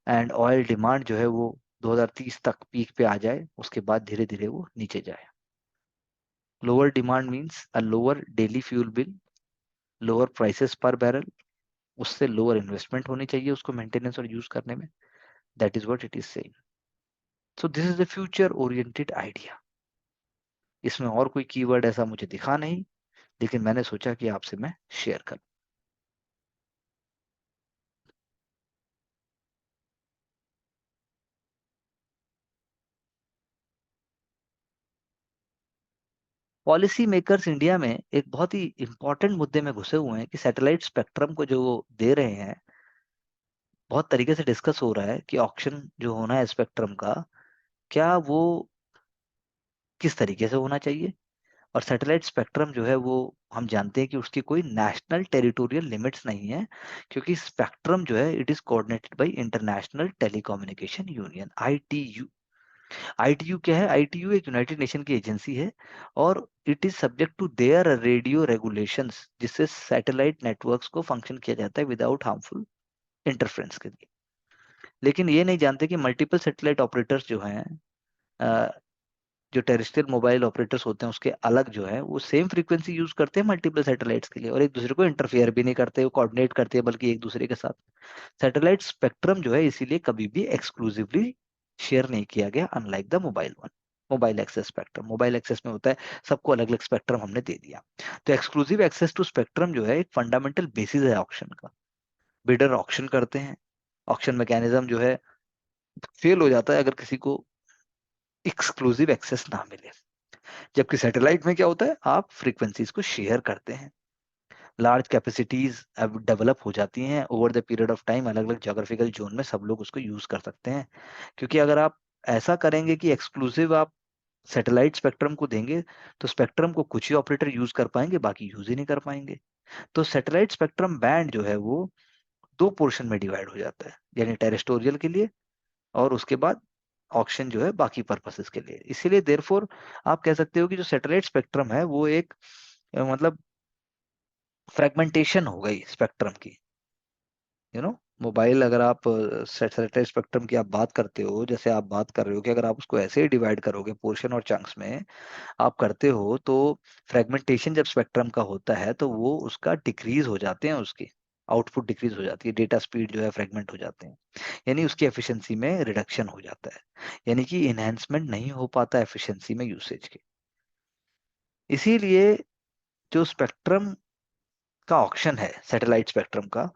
एंड ऑयल डिमांड जो है वो 2030 तक पीक पे आ जाए, उसके बाद धीरे धीरे वो नीचे जाए। Lower demand means a lower daily fuel bill, lower prices पर बैरल, उससे लोअर इन्वेस्टमेंट होनी चाहिए उसको मेंटेनेंस और यूज करने में। That is what it is saying. So this is the future oriented idea. इसमें और कोई कीवर्ड ऐसा मुझे दिखा नहीं, लेकिन मैंने सोचा कि आपसे मैं शेयर करूं। पॉलिसी मेकर्स इंडिया में एक बहुत ही इंपॉर्टेंट मुद्दे में घुसे हुए हैं कि सैटेलाइट स्पेक्ट्रम को जो वो दे रहे हैं, बहुत तरीके से डिस्कस हो रहा है कि ऑक्शन जो होना है स्पेक्ट्रम का, क्या वो किस तरीके से होना चाहिए। और सैटेलाइट स्पेक्ट्रम जो है वो हम जानते हैं कि उसकी कोई नेशनल टेरिटोरियल लिमिट्स नहीं है, क्योंकि स्पेक्ट्रम जो है it is coordinated by international telecommunication union, ITU। ITU क्या है? ITU एक यूनाइटेड नेशन की एजेंसी है और it is subject to their radio regulations, जिससे सैटेलाइट नेटवर्क्स को फंक्शन किया जाता है विदाउट हार्मफुल इंटरफ्रेंस के लिए। लेकिन ये नहीं जानते कि मल्टीपल सैटेलाइट ऑपरेटर्स जो हैं, जो टेरेस्ट्रियल मोबाइल ऑपरेटर्स होते हैं उसके अलग जो है वो सेम फ्रीक्वेंसी यूज करते हैं मल्टीपल सैटेलाइट्स के लिए, और एक दूसरे को इंटरफेयर भी नहीं करते, वो कोऑर्डिनेट करते हैं बल्कि एक दूसरे के साथ। सैटेलाइट स्पेक्ट्रम जो है इसीलिए कभी भी एक्सक्लूसिवली शेयर नहीं किया गया, unlike the mobile one. Mobile access spectrum, mobile access में होता है सबको अलग अलग स्पेक्ट्रम हमने दे दिया। तो एक्सक्लूसिव एक्सेस टू स्पेक्ट्रम जो है एक फंडामेंटल बेसिस है ऑक्शन का। बिडर ऑक्शन करते हैं, ऑक्शन मैकेनिज्म जो है फेल हो जाता है अगर किसी को एक्सक्लूसिव एक्सेस ना मिले। जबकि सैटेलाइट में क्या होता है, आप फ्रीक्वेंसीज को शेयर करते हैं, लार्ज कैपेसिटीज अब डेवलप हो जाती हैं over the period of time, अलग अलग जोग्राफिकल जोन में सब लोग उसको यूज कर सकते हैं। क्योंकि अगर आप ऐसा करेंगे कि एक्सक्लूसिव आप सैटेलाइट स्पेक्ट्रम को देंगे, तो स्पेक्ट्रम को कुछ ही ऑपरेटर यूज कर पाएंगे, बाकी यूज ही नहीं कर पाएंगे। तो सैटेलाइट स्पेक्ट्रम बैंड जो है वो 2 पोर्शन में डिवाइड हो जाता है, यानी टेरेस्टोरियल के लिए और उसके बाद ऑक्शन जो है बाकी पर्पसेस के लिए। इसीलिए देयरफॉर आप कह सकते हो कि जो सैटेलाइट स्पेक्ट्रम है वो एक मतलब फ्रेगमेंटेशन हो गई स्पेक्ट्रम की, यू नो मोबाइल अगर आप सैटेलाइट स्पेक्ट्रम की आप बात करते हो, जैसे आप बात कर रहे हो कि अगर आप उसको ऐसे ही डिवाइड करोगे पोर्शन और चंक्स में आप करते हो, तो फ्रेगमेंटेशन जब स्पेक्ट्रम का होता है तो वो उसका डिक्रीज हो जाते हैं, उसकी आउटपुट डिक्रीज हो जाती है, डेटा स्पीड जो है फ्रेगमेंट हो जाते हैं, यानी उसकी एफिशिएंसी में रिडक्शन हो जाता है, यानी कि इन्हेंसमेंट नहीं हो पाता एफिशिएंसी में यूसेज के। इसीलिए जो स्पेक्ट्रम का ऑक्शन है सैटेलाइट स्पेक्ट्रम का,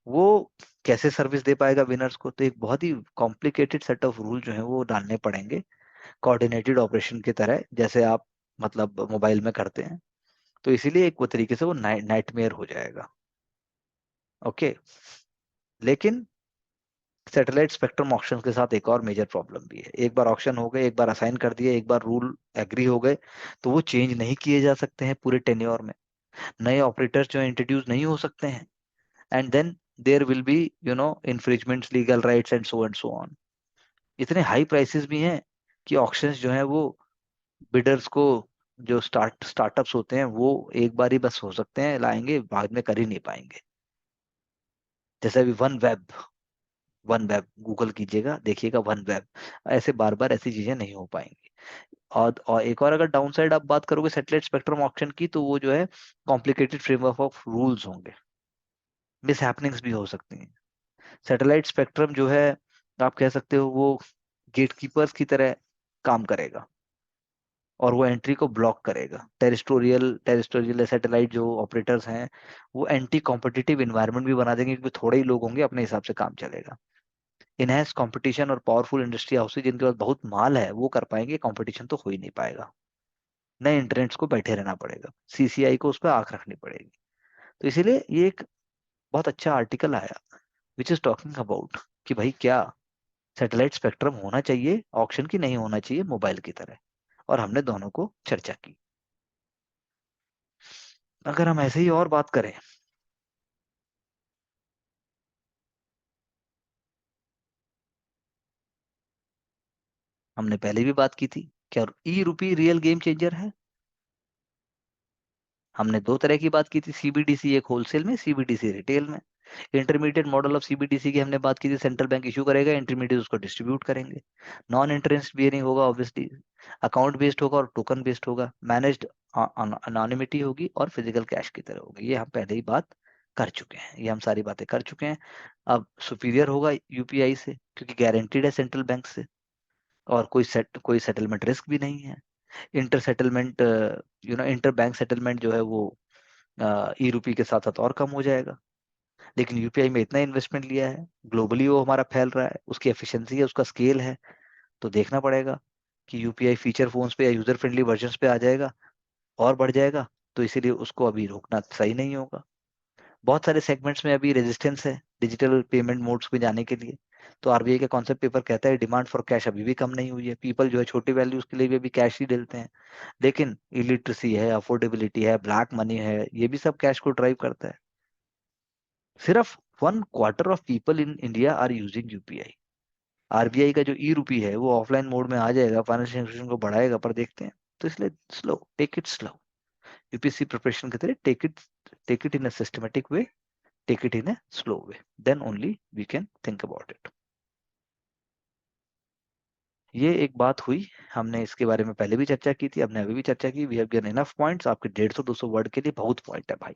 वो कैसे सर्विस दे पाएगा विनर्स को, तो एक बहुत ही कॉम्प्लिकेटेड सेट ऑफ रूल जो है वो डालने पड़ेंगे, कोऑर्डिनेटेड ऑपरेशन की तरह, जैसे आप मतलब मोबाइल में करते हैं। तो इसीलिए एक वो तरीके से वो नाइटमेयर हो जाएगा। ओके। लेकिन सैटेलाइट स्पेक्ट्रम ऑक्शन के साथ एक और मेजर प्रॉब्लम भी है, एक बार ऑक्शन हो गए, एक बार असाइन कर दिए, एक बार रूल एग्री हो गए, तो वो चेंज नहीं किए जा सकते हैं पूरे टेन्योर में, नए ऑपरेटर्स जो इंट्रोड्यूस नहीं हो सकते हैं, and then there will be infringements, legal rights and so on. इतने हाई प्राइसेस भी हैं कि ऑक्शंस जो हैं वो बिडर्स को, जो स्टार्टअप्स होते हैं वो एक बार ही बस हो सकते हैं लाएंगे, बाद में कर ही नहीं पाएंगे। जैसे अभी वन वेब गूगल कीजिएगा, देखिएगा वन वेब, ऐसे बार बार ऐसी चीजें नहीं हो पाएंगी। और एक और अगर डाउन साइड आप बात करोगे सैटेलाइट स्पेक्ट्रम ऑक्शन की, तो वो जो है कॉम्प्लिकेटेड फ्रेमवर्क ऑफ रूल्स होंगे, मिस हैपनिंग्स भी हो सकती हैं। सैटेलाइट स्पेक्ट्रम जो है आप कह सकते हो वो गेटकीपर्स की तरह काम करेगा, और वो एंट्री को ब्लॉक करेगा। टेरिस्टोरियल सैटेलाइट जो ऑपरेटर्स हैं वो एंटी कॉम्पिटिटिव इन्वायरमेंट भी बना देंगे, क्योंकि थोड़े ही लोग होंगे, अपने हिसाब से काम चलेगा। इनहेंस कंपटीशन और पावरफुल इंडस्ट्री हाउसेज जिनके पास बहुत माल है वो कर पाएंगे, कंपटीशन तो हो ही नहीं पाएगा, नए इंटरेंट्स को बैठे रहना पड़ेगा, सीसीआई को उस पर आंख रखनी पड़ेगी। तो इसीलिए ये एक बहुत अच्छा आर्टिकल आया विच इज टॉकिंग अबाउट कि भाई क्या सैटेलाइट स्पेक्ट्रम होना चाहिए ऑक्शन की, नहीं होना चाहिए मोबाइल की तरह, और हमने दोनों को चर्चा की। अगर हम ऐसे ही और बात करें, हमने पहले भी बात की थी, क्या ई रूपी रियल गेम चेंजर है? हमने दो तरह की बात की थी, सीबीडीसी एक होलसेल में, सीबीडीसी रिटेल में। इंटरमीडिएट मॉडल ऑफ सीबीडीसी की हमने बात की थी, सेंट्रल बैंक इशू करेगा, इंटरमीडिएट उसको डिस्ट्रीब्यूट करेंगे, नॉन इंटरेस्ट बियरिंग होगा ऑब्वियसली, अकाउंट बेस्ड होगा और टोकन बेस्ड होगा, मैनेज्ड अनोनिमिटी होगी और फिजिकल कैश की तरह होगी। ये हम पहले ही बात कर चुके हैं, ये हम सारी बातें कर चुके हैं। अब सुपीरियर होगा यूपीआई से, क्योंकि गारंटीड है सेंट्रल बैंक से, और कोई सेटलमेंट रिस्क भी नहीं है। Inter settlement inter bank settlement जो है वो ई रूपी के साथ साथ और कम हो जाएगा। लेकिन यूपीआई में इतना इन्वेस्टमेंट लिया है, ग्लोबली वो हमारा फैल रहा है, उसकी एफिशिएंसी है, उसका स्केल है, तो देखना पड़ेगा कि यूपीआई फीचर फोन्स पे या यूजर फ्रेंडली वर्जन्स पे आ जाएगा और बढ़ जाएगा, तो इसीलिए उसको अभी रोकना सही नहीं होगा। बहुत सारे सेगमेंट्स में अभी रेजिस्टेंस है डिजिटल पेमेंट मोड्स में जाने के लिए। तो आरबीआई का कॉन्सेप्ट पेपर कहता है डिमांड फॉर कैश अभी भी कम नहीं हुई है, पीपल जो है छोटी वैल्यूज के लिए भी अभी कैश ही देते हैं। लेकिन इलिटरेसी है, अफोर्डेबिलिटी है, ब्लैक मनी है, ये भी सब कैश को ड्राइव करता है। सिर्फ 1/4 of people in India are using UPI. RBI का जो ई रूपी है वो ऑफलाइन मोड में आ जाएगा, फाइनेंशियल इंस्टीट्यूशन को बढ़ाएगा, पर देखते हैं। तो इसलिए slow, take it slow, UPSC preparation की तरह take it in a systematic way, take it in a slow way, then only we can think about it. ये एक बात हुई, हमने इसके बारे में पहले भी चर्चा की थी, हमने अभी भी चर्चा की, we have given enough points. आपके 150-200 वर्ड के लिए बहुत पॉइंट है भाई,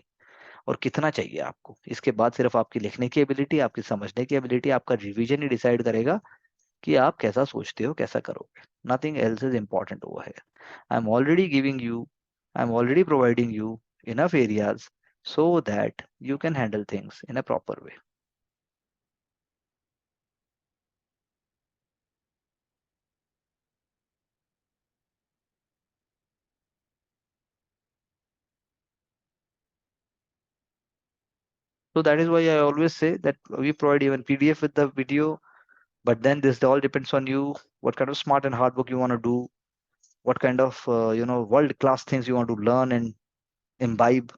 और कितना चाहिए आपको? इसके बाद सिर्फ आपकी लिखने की एबिलिटी, आपकी समझने की एबिलिटी, आपका रिवीजन ही डिसाइड करेगा कि आप कैसा सोचते हो, कैसा करोगे। Nothing else is important over here. I am already providing you enough areas so that you can handle things in a proper way. So that is why I always say that we provide even PDF with the video, but then this all depends on you, what kind of smart and hard work you want to do, what kind of world class things you want to learn and imbibe,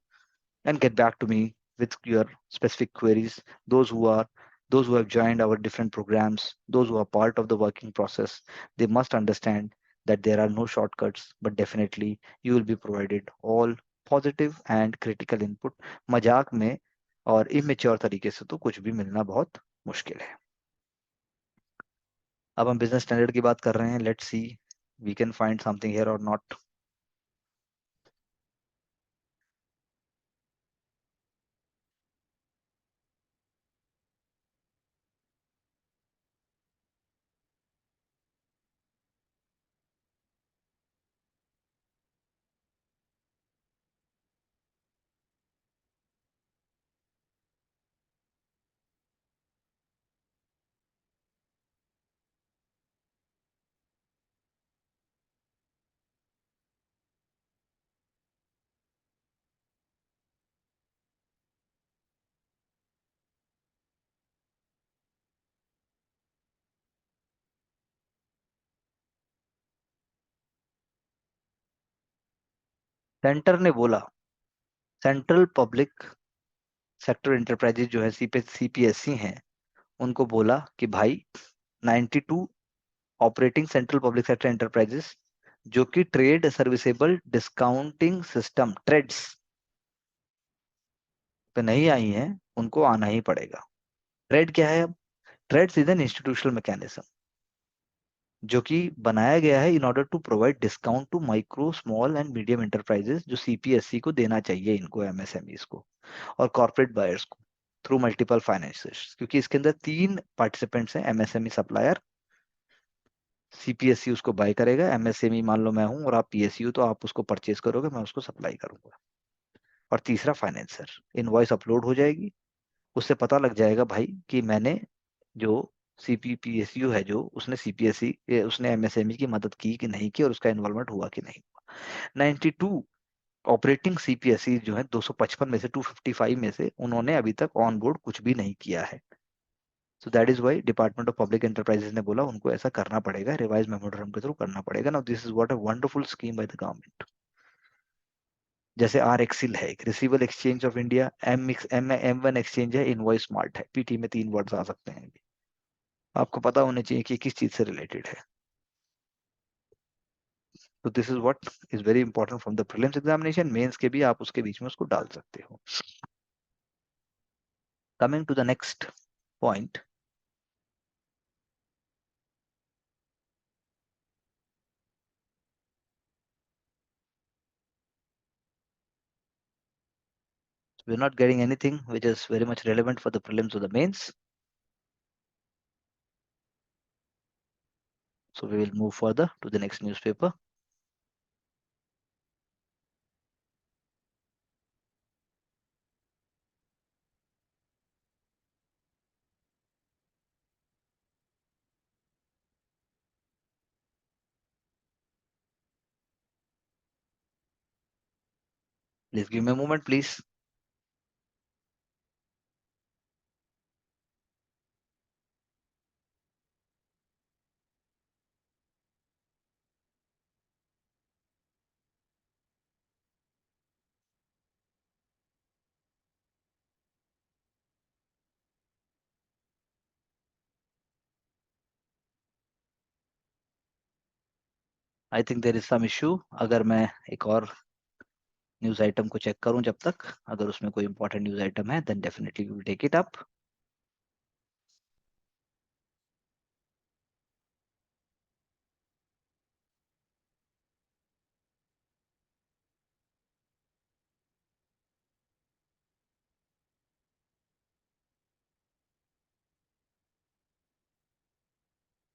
and get back to me with your specific queries. Those who are those who have joined our different programs, those who are part of the working process, they must understand that there are no shortcuts, but definitely you will be provided all positive and critical input. मजाक में और immature तरीके से तो कुछ भी मिलना बहुत मुश्किल है। अब हम बिजनेस स्टैंडर्ड की बात कर रहे हैं, let's see we can find something here और नॉट। सेंटर ने बोला, सेंट्रल पब्लिक सेक्टर इंटरप्राइजेज जो है सीपीएससी हैं, उनको बोला कि भाई 92 operating central public sector enterprises जो कि trade serviceable discounting system TReDS पे नहीं आई हैं, उनको आना ही पड़ेगा। ट्रेड क्या है? अब TReDS is an institutional mechanism जो कि बनाया गया है in order to provide discount to micro small and medium enterprises, जो सीपीएससी को देना चाहिए, इनको एमएसएमईस को और कॉर्पोरेट बायर्स को थ्रू मल्टीपल फाइनेंसियर्स, क्योंकि इसके अंदर तीन पार्टिसिपेंट्स हैं, एमएसएमई सप्लायर, सीपीएससी उसको बाय करेगा, एमएसएमई मान लो मैं हूं और आप पीएसयू, तो आप उसको परचेज करोगे, मैं उसको सप्लाई करूंगा, और तीसरा फाइनेंसर। इनवॉइस अपलोड हो जाएगी, उससे पता लग जाएगा भाई कि मैंने जो सीपीपीएसयू है जो उसने सीपीएससी उसने एमएसएमई की मदद की कि नहीं की, और उसका इन्वॉल्वमेंट हुआ कि नहीं हुआ। 92 ऑपरेटिंग सीपीएससी जो है 255 में से 255 में से उन्होंने अभी तक ऑन बोर्ड कुछ भी नहीं किया है। So that is why Department of Public Enterprises ने बोला उनको ऐसा करना पड़ेगा, रिवाइज मेमोरेंडम के थ्रू करना पड़ेगा। Now this is what a wonderful scheme by the government. जैसे आर एक्सिल है, एक receivable exchange of India, M one exchange है, इनवॉइस स्मार्ट है, पीटी में तीन वर्ड्स आ सकते हैं। आपको पता होना चाहिए कि किस चीज से रिलेटेड है। तो this is what is very important from the prelims examination, mains के भी आप उसके बीच में उसको डाल सकते हो। Coming to the next point, we're not getting anything which is very much relevant for the prelims or the mains, so we will move further to the next newspaper. Please give me a moment, please. I think there is some issue. अगर मैं एक और news item को check करूं जब तक, अगर उसमें कोई इंपॉर्टेंट न्यूज आइटम है then definitely we will take it up.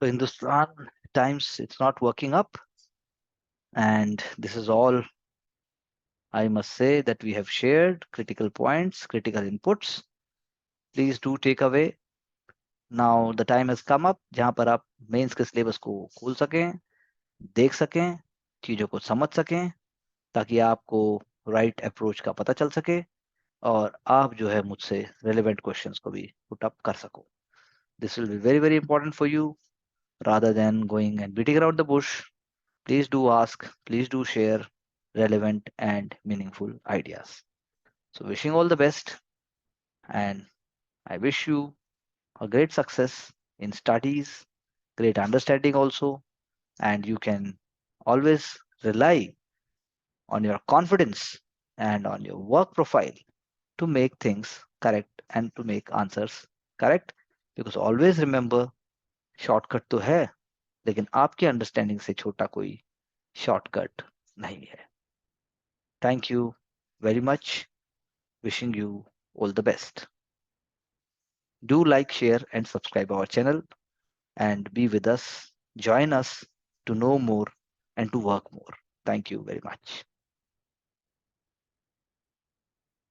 तो Hindustan Times, it's not working up, and this is all I must say, that we have shared critical points, critical inputs. Please do take away. Now the time has come up जहाँ पर आप mains के syllabus को खोल सकें, देख सकें, चीज़ों को समझ सकें, ताकि आपको राइट अप्रोच का पता चल सके और आप जो है मुझसे रेलेवेंट क्वेश्चंस को भी पुट अप कर सको। This will be very very important for you, rather than going and beating around the bush. Please do ask, please do share relevant and meaningful ideas. So wishing all the best, and I wish you a great success in studies, great understanding also, and you can always rely on your confidence and on your work profile to make things correct and to make answers correct. Because always remember, shortcut तो है, लेकिन आपकी understanding से छोटा कोई shortcut नहीं है. Thank you very much. Wishing you all the best. Do like, share, and subscribe our channel and be with us. Join us to know more and to work more. Thank you very much.